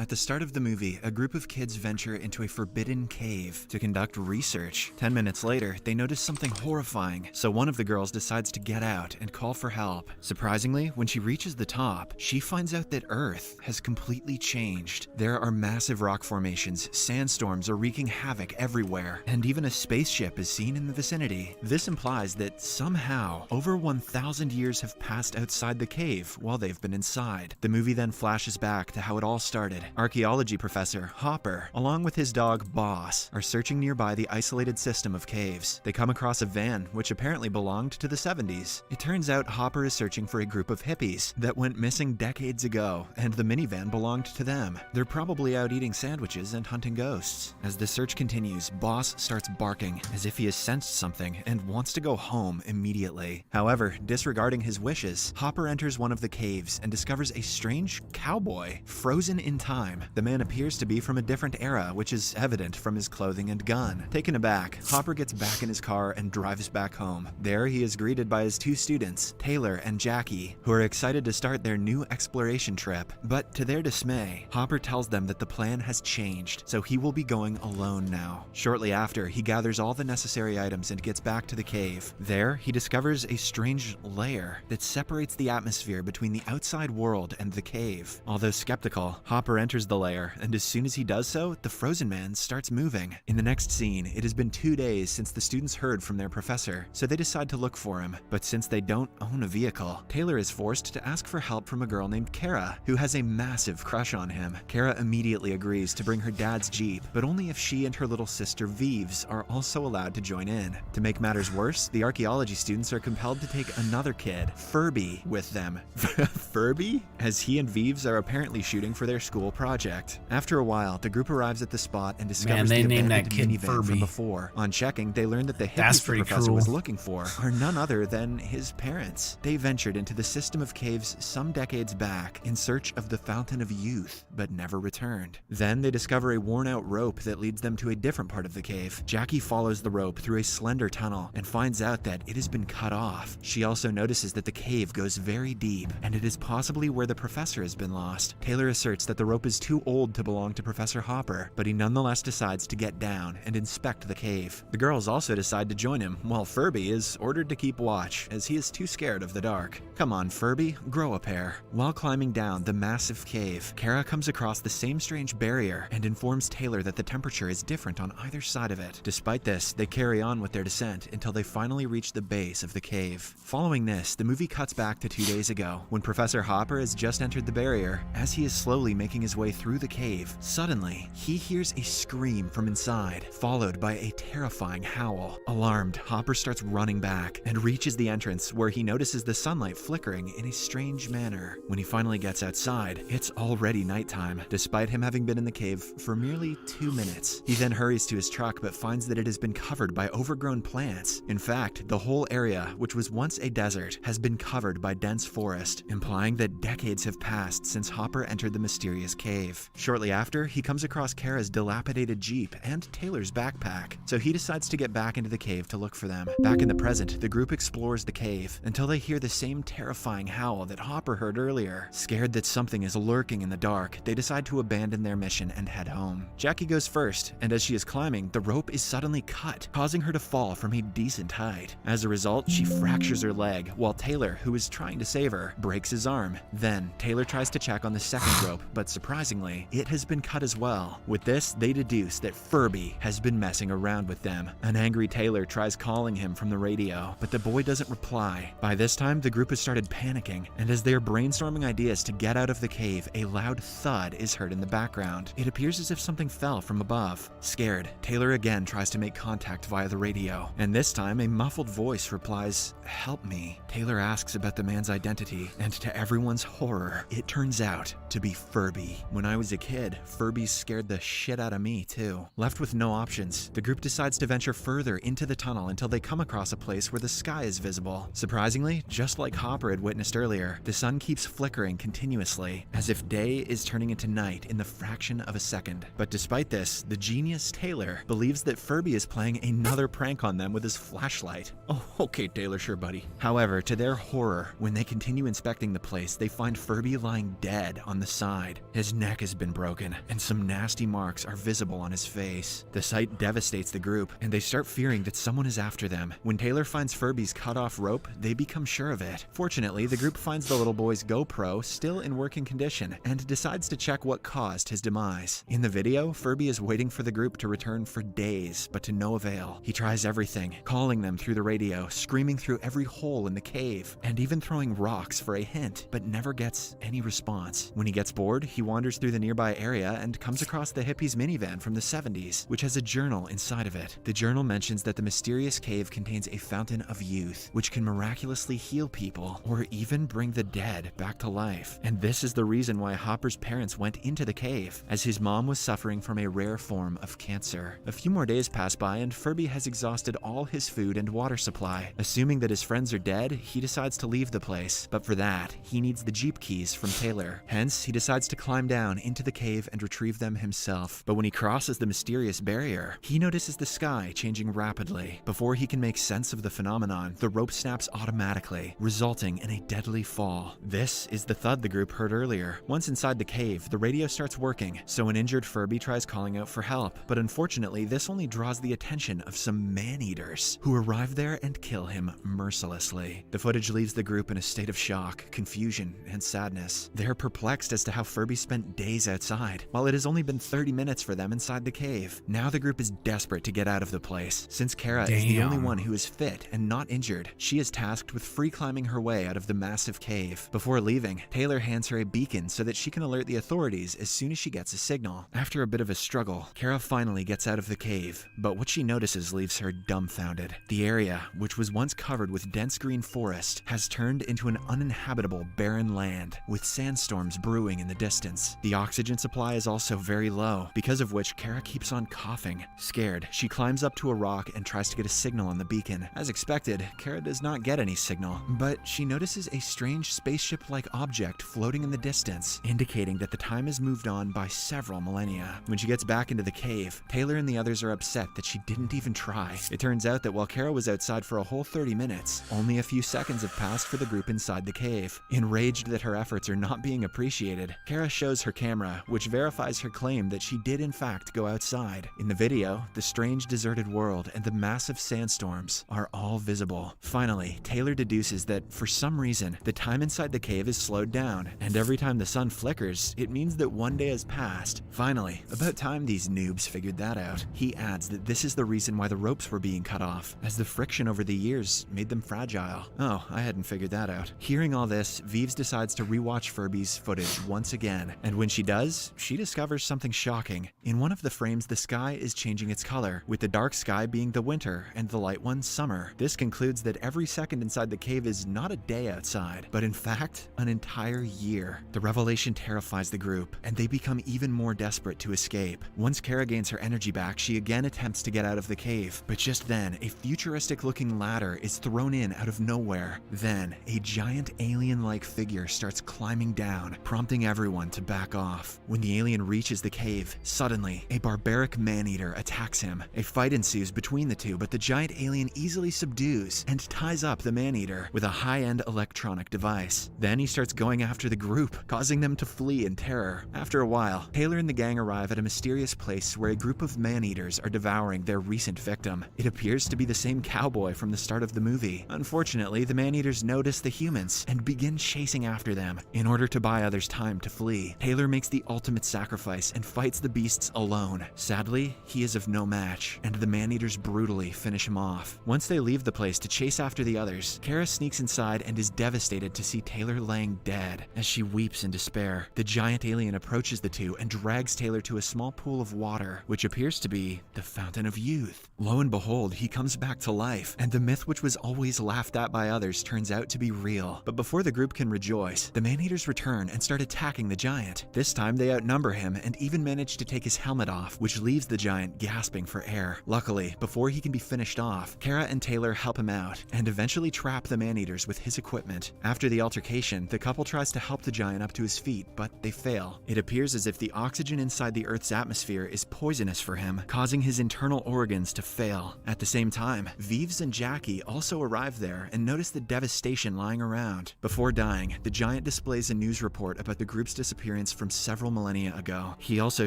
At the start of the movie, a group of kids venture into a forbidden cave to conduct research. 10 minutes later, they notice something horrifying, so one of the girls decides to get out and call for help. Surprisingly, when she reaches the top, she finds out that Earth has completely changed. There are massive rock formations, sandstorms are wreaking havoc everywhere, and even a spaceship is seen in the vicinity. This implies that somehow, over 1,000 years have passed outside the cave while they've been inside. The movie then flashes back to how it all started. Archaeology professor Hopper, along with his dog Boss, are searching nearby the isolated system of caves. They come across a van which apparently belonged to the 70s. It turns out Hopper is searching for a group of hippies that went missing decades ago, and the minivan belonged to them. They're probably out eating sandwiches and hunting ghosts. As the search continues, Boss starts barking as if he has sensed something and wants to go home immediately. However, disregarding his wishes, Hopper enters one of the caves and discovers a strange cowboy frozen in time time. The man appears to be from a different era, which is evident from his clothing and gun. Taken aback, Hopper gets back in his car and drives back home. There, he is greeted by his two students, Taylor and Jackie, who are excited to start their new exploration trip. But to their dismay, Hopper tells them that the plan has changed, so he will be going alone now. Shortly after, he gathers all the necessary items and gets back to the cave. There, he discovers a strange layer that separates the atmosphere between the outside world and the cave. Although skeptical, Hopper enters the lair, and as soon as he does so, the frozen man starts moving. In the next scene, it has been 2 days since the students heard from their professor, so they decide to look for him. But since they don't own a vehicle, Taylor is forced to ask for help from a girl named Kara, who has a massive crush on him. Kara immediately agrees to bring her dad's Jeep, but only if she and her little sister Vives are also allowed to join in. To make matters worse, the archaeology students are compelled to take another kid, Furby, with them. Furby? As he and Vives are apparently shooting for their school project. After a while, the group arrives at the spot and discovers the abandoned minivan from before. On checking, they learn that the hippies the professor was looking for are none other than his parents. They ventured into the system of caves some decades back in search of the Fountain of Youth, but never returned. Then they discover a worn-out rope that leads them to a different part of the cave. Jackie follows the rope through a slender tunnel and finds out that it has been cut off. She also notices that the cave goes very deep, and it is possibly where the professor has been lost. Taylor asserts that the rope is too old to belong to Professor Hopper, but he nonetheless decides to get down and inspect the cave. The girls also decide to join him, while Furby is ordered to keep watch, as he is too scared of the dark. Come on, Furby, grow a pair. While climbing down the massive cave, Kara comes across the same strange barrier and informs Taylor that the temperature is different on either side of it. Despite this, they carry on with their descent until they finally reach the base of the cave. Following this, the movie cuts back to 2 days ago, when Professor Hopper has just entered the barrier. As he is slowly making his way through the cave, suddenly, he hears a scream from inside, followed by a terrifying howl. Alarmed, Hopper starts running back and reaches the entrance, where he notices the sunlight flickering in a strange manner. When he finally gets outside, it's already nighttime, despite him having been in the cave for merely 2 minutes. He then hurries to his truck but finds that it has been covered by overgrown plants. In fact, the whole area, which was once a desert, has been covered by dense forest, implying that decades have passed since Hopper entered the mysterious cave. Shortly after, he comes across Kara's dilapidated Jeep and Taylor's backpack, so he decides to get back into the cave to look for them. Back in the present, the group explores the cave until they hear the same terrifying howl that Hopper heard earlier. Scared that something is lurking in the dark, they decide to abandon their mission and head home. Jackie goes first, and as she is climbing, the rope is suddenly cut, causing her to fall from a decent height. As a result, she fractures her leg, while Taylor, who is trying to save her, breaks his arm. Then, Taylor tries to check on the second rope, but surprisingly, it has been cut as well. With this, they deduce that Furby has been messing around with them. An angry Taylor tries calling him from the radio, but the boy doesn't reply. By this time, the group has started panicking, and as they are brainstorming ideas to get out of the cave, a loud thud is heard in the background. It appears as if something fell from above. Scared, Taylor again tries to make contact via the radio, and this time a muffled voice replies, "Help me." Taylor asks about the man's identity, and to everyone's horror, it turns out to be Furby. When I was a kid, Furbies scared the shit out of me too. Left with no options, the group decides to venture further into the tunnel until they come across a place where the sky is visible. Surprisingly, just like Hopper had witnessed earlier, the sun keeps flickering continuously, as if day is turning into night in the fraction of a second. But despite this, the genius Taylor believes that Furby is playing another prank on them with his flashlight. Oh, okay, Taylor, sure, buddy. However, to their horror, when they continue inspecting the place, they find Furby lying dead on the side. His neck has been broken, and some nasty marks are visible on his face. The sight devastates the group, and they start fearing that someone is after them. When Taylor finds Furby's cut-off rope, they become sure of it. Fortunately, the group finds the little boy's GoPro still in working condition, and decides to check what caused his demise. In the video, Furby is waiting for the group to return for days, but to no avail. He tries everything, calling them through the radio, screaming through every hole in the cave, and even throwing rocks for a hint, but never gets any response. When he gets bored, he wanders through the nearby area and comes across the hippies' minivan from the 70s, which has a journal inside of it. The journal mentions that the mysterious cave contains a fountain of youth, which can miraculously heal people, or even bring the dead back to life. And this is the reason why Hopper's parents went into the cave, as his mom was suffering from a rare form of cancer. A few more days pass by, and Furby has exhausted all his food and water supply. Assuming that his friends are dead, he decides to leave the place, but for that, he needs the Jeep keys from Taylor. Hence, he decides to climb down into the cave and retrieve them himself. But when he crosses the mysterious barrier, he notices the sky changing rapidly. Before he can make sense of the phenomenon, the rope snaps automatically, resulting in a deadly fall. This is the thud the group heard earlier. Once inside the cave, the radio starts working, so an injured Furby tries calling out for help. But unfortunately, this only draws the attention of some man-eaters, who arrive there and kill him mercilessly. The footage leaves the group in a state of shock, confusion, and sadness. They're perplexed as to how Furby spent days outside, while it has only been 30 minutes for them inside the cave. Now the group is desperate to get out of the place. Since Kara is the only one who is fit and not injured, she is tasked with free climbing her way out of the massive cave. Before leaving, Taylor hands her a beacon so that she can alert the authorities as soon as she gets a signal. After a bit of a struggle, Kara finally gets out of the cave, but what she notices leaves her dumbfounded. The area, which was once covered with dense green forest, has turned into an uninhabitable barren land, with sandstorms brewing in the distance. The oxygen supply is also very low, because of which Kara keeps on coughing. Scared, she climbs up to a rock and tries to get a signal on the beacon. As expected, Kara does not get any signal, but she notices a strange spaceship-like object floating in the distance, indicating that the time has moved on by several millennia. When she gets back into the cave, Taylor and the others are upset that she didn't even try. It turns out that while Kara was outside for a whole 30 minutes, only a few seconds have passed for the group inside the cave. Enraged that her efforts are not being appreciated, Kara shows her camera, which verifies her claim that she did in fact go outside. In the video, the strange deserted world and the massive sandstorms are all visible. Finally, Taylor deduces that, for some reason, the time inside the cave is slowed down, and every time the sun flickers, it means that one day has passed. Finally, about time these noobs figured that out. He adds that this is the reason why the ropes were being cut off, as the friction over the years made them fragile. Oh, I hadn't figured that out. Hearing all this, Vives decides to rewatch Furby's footage once again, and when she does, she discovers something shocking. In one of the frames, the sky is changing its color, with the dark sky being the winter and the light one summer. This concludes that every second inside the cave is not a day outside, but in fact, an entire year. The revelation terrifies the group, and they become even more desperate to escape. Once Kara gains her energy back, she again attempts to get out of the cave, but just then, a futuristic-looking ladder is thrown in out of nowhere. Then, a giant alien-like figure starts climbing down, prompting everyone to back off. When the alien reaches the cave, suddenly, a barbaric man-eater attacks him. A fight ensues between the two, but the giant alien easily subdues and ties up the man-eater with a high-end electronic device. Then he starts going after the group, causing them to flee in terror. After a while, Taylor and the gang arrive at a mysterious place where a group of man-eaters are devouring their recent victim. It appears to be the same cowboy from the start of the movie. Unfortunately, the man-eaters notice the humans and begin chasing after them. In order to buy others time to flee, Taylor makes the ultimate sacrifice and fights the beasts alone. Sadly, he is of no match, and the man-eaters brutally finish him off. Once they leave the place to chase after the others, Kara sneaks inside and is devastated to see Taylor laying dead. As she weeps in despair, the giant alien approaches the two and drags Taylor to a small pool of water, which appears to be the Fountain of Youth. Lo and behold, he comes back to life, and the myth which was always laughed at by others turns out to be real. But before the group can rejoice, the man-eaters return and start attacking the giant. This time they outnumber him and even manage to take his helmet off, which leaves the giant gasping for air. Luckily, before he can be finished off, Kara and Taylor help him out and eventually trap the man-eaters with his equipment. After the altercation, the couple tries to help the giant up to his feet, but they fail. It appears as if the oxygen inside the Earth's atmosphere is poisonous for him, causing his internal organs to fail. At the same time, Vives and Jackie also arrive there and notice the devastation lying around. Before dying, the giant displays a news report about the group's disappearance from several millennia ago. He also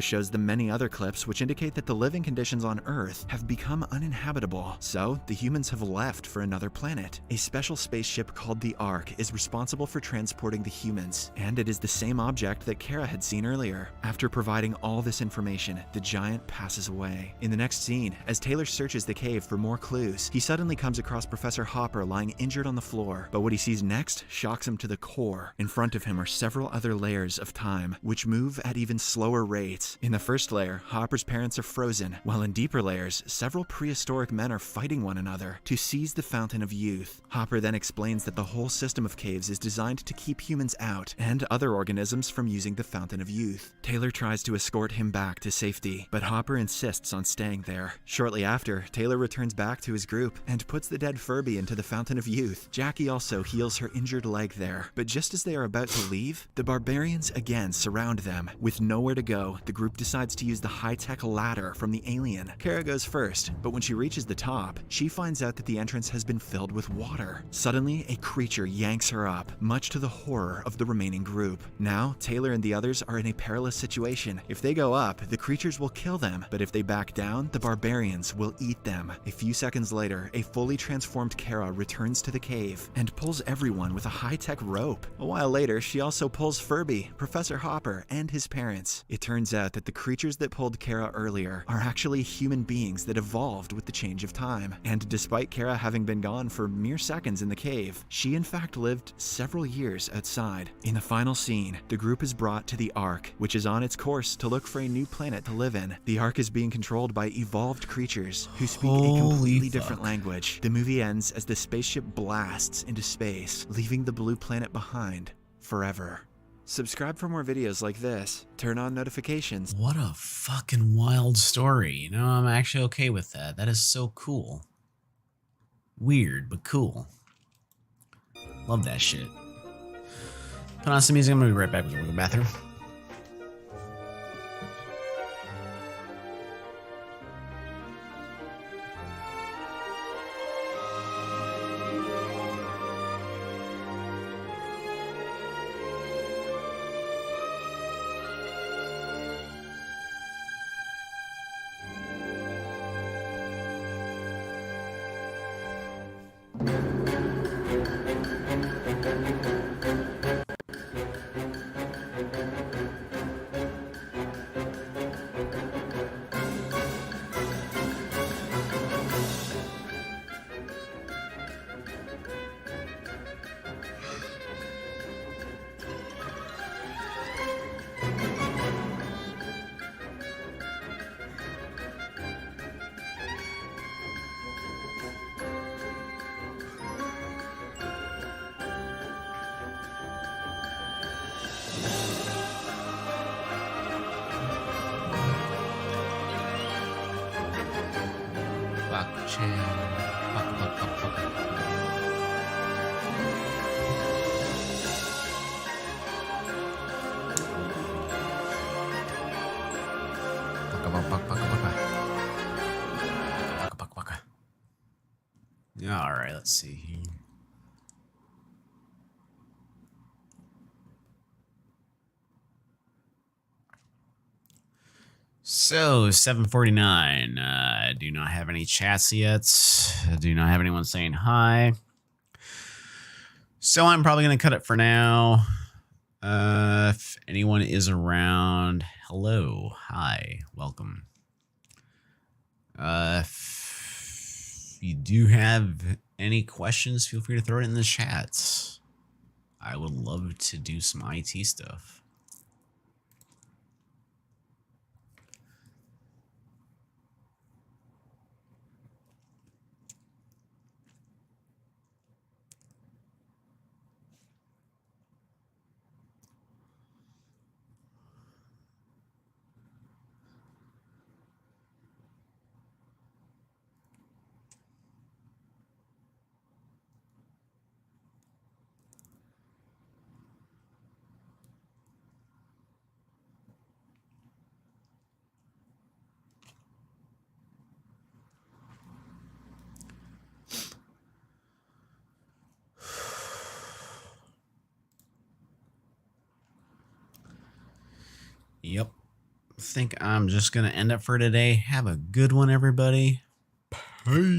shows them many other clips which indicate that the living conditions on Earth have become uninhabitable, so the humans have left for another planet. A special spaceship called the Ark is responsible for transporting the humans, and it is the same object that Kara had seen earlier. After providing all this information, the giant passes away. In the next scene, as Taylor searches the cave for more clues, he suddenly comes across Professor Hopper lying injured on the floor, but what he sees next shocks him to the core. In front of him are several other layers of time, which move at even slower rates. In the first layer, Hopper's parents are frozen, while in deeper layers, several prehistoric men are fighting one another to seize the Fountain of Youth. Hopper then explains that the whole system of caves is designed to keep humans out and other organisms from using the Fountain of Youth. Taylor tries to escort him back to safety, but Hopper insists on staying there. Shortly after, Taylor returns back to his group and puts the dead Furby into the Fountain of Youth. Jackie also heals her injured leg there, but just as they are about to leave, the barbarians again barbarians surround them. With nowhere to go, the group decides to use the high-tech ladder from the alien. Kara goes first, but when she reaches the top, she finds out that the entrance has been filled with water. Suddenly, a creature yanks her up, much to the horror of the remaining group. Now, Taylor and the others are in a perilous situation. If they go up, the creatures will kill them, but if they back down, the barbarians will eat them. A few seconds later, a fully transformed Kara returns to the cave and pulls everyone with a high-tech rope. A while later, she also pulls Furby, Professor Hopper, and his parents. It turns out that the creatures that pulled Kara earlier are actually human beings that evolved with the change of time. And despite Kara having been gone for mere seconds in the cave, she in fact lived several years outside. In the final scene, the group is brought to the Ark, which is on its course to look for a new planet to live in. The Ark is being controlled by evolved creatures who speak a completely different language. The movie ends as the spaceship blasts into space, leaving the blue planet behind forever. Subscribe for more videos like this. Turn on notifications. What a fucking wild story. You know, I'm actually okay with that. That is so cool. Weird, but cool. Love that shit. Put on some music. I'm gonna be right back. We're going to the bathroom. All right, let's see here. So 7:49. I do not have any chats yet. I do not have anyone saying hi. So I'm probably gonna cut it for now. If anyone is around, hello, hi, welcome. If you do have any questions, feel free to throw it in the chat. I would love to do some IT stuff. Yep. I think I'm just going to end it for today. Have a good one, everybody. Peace.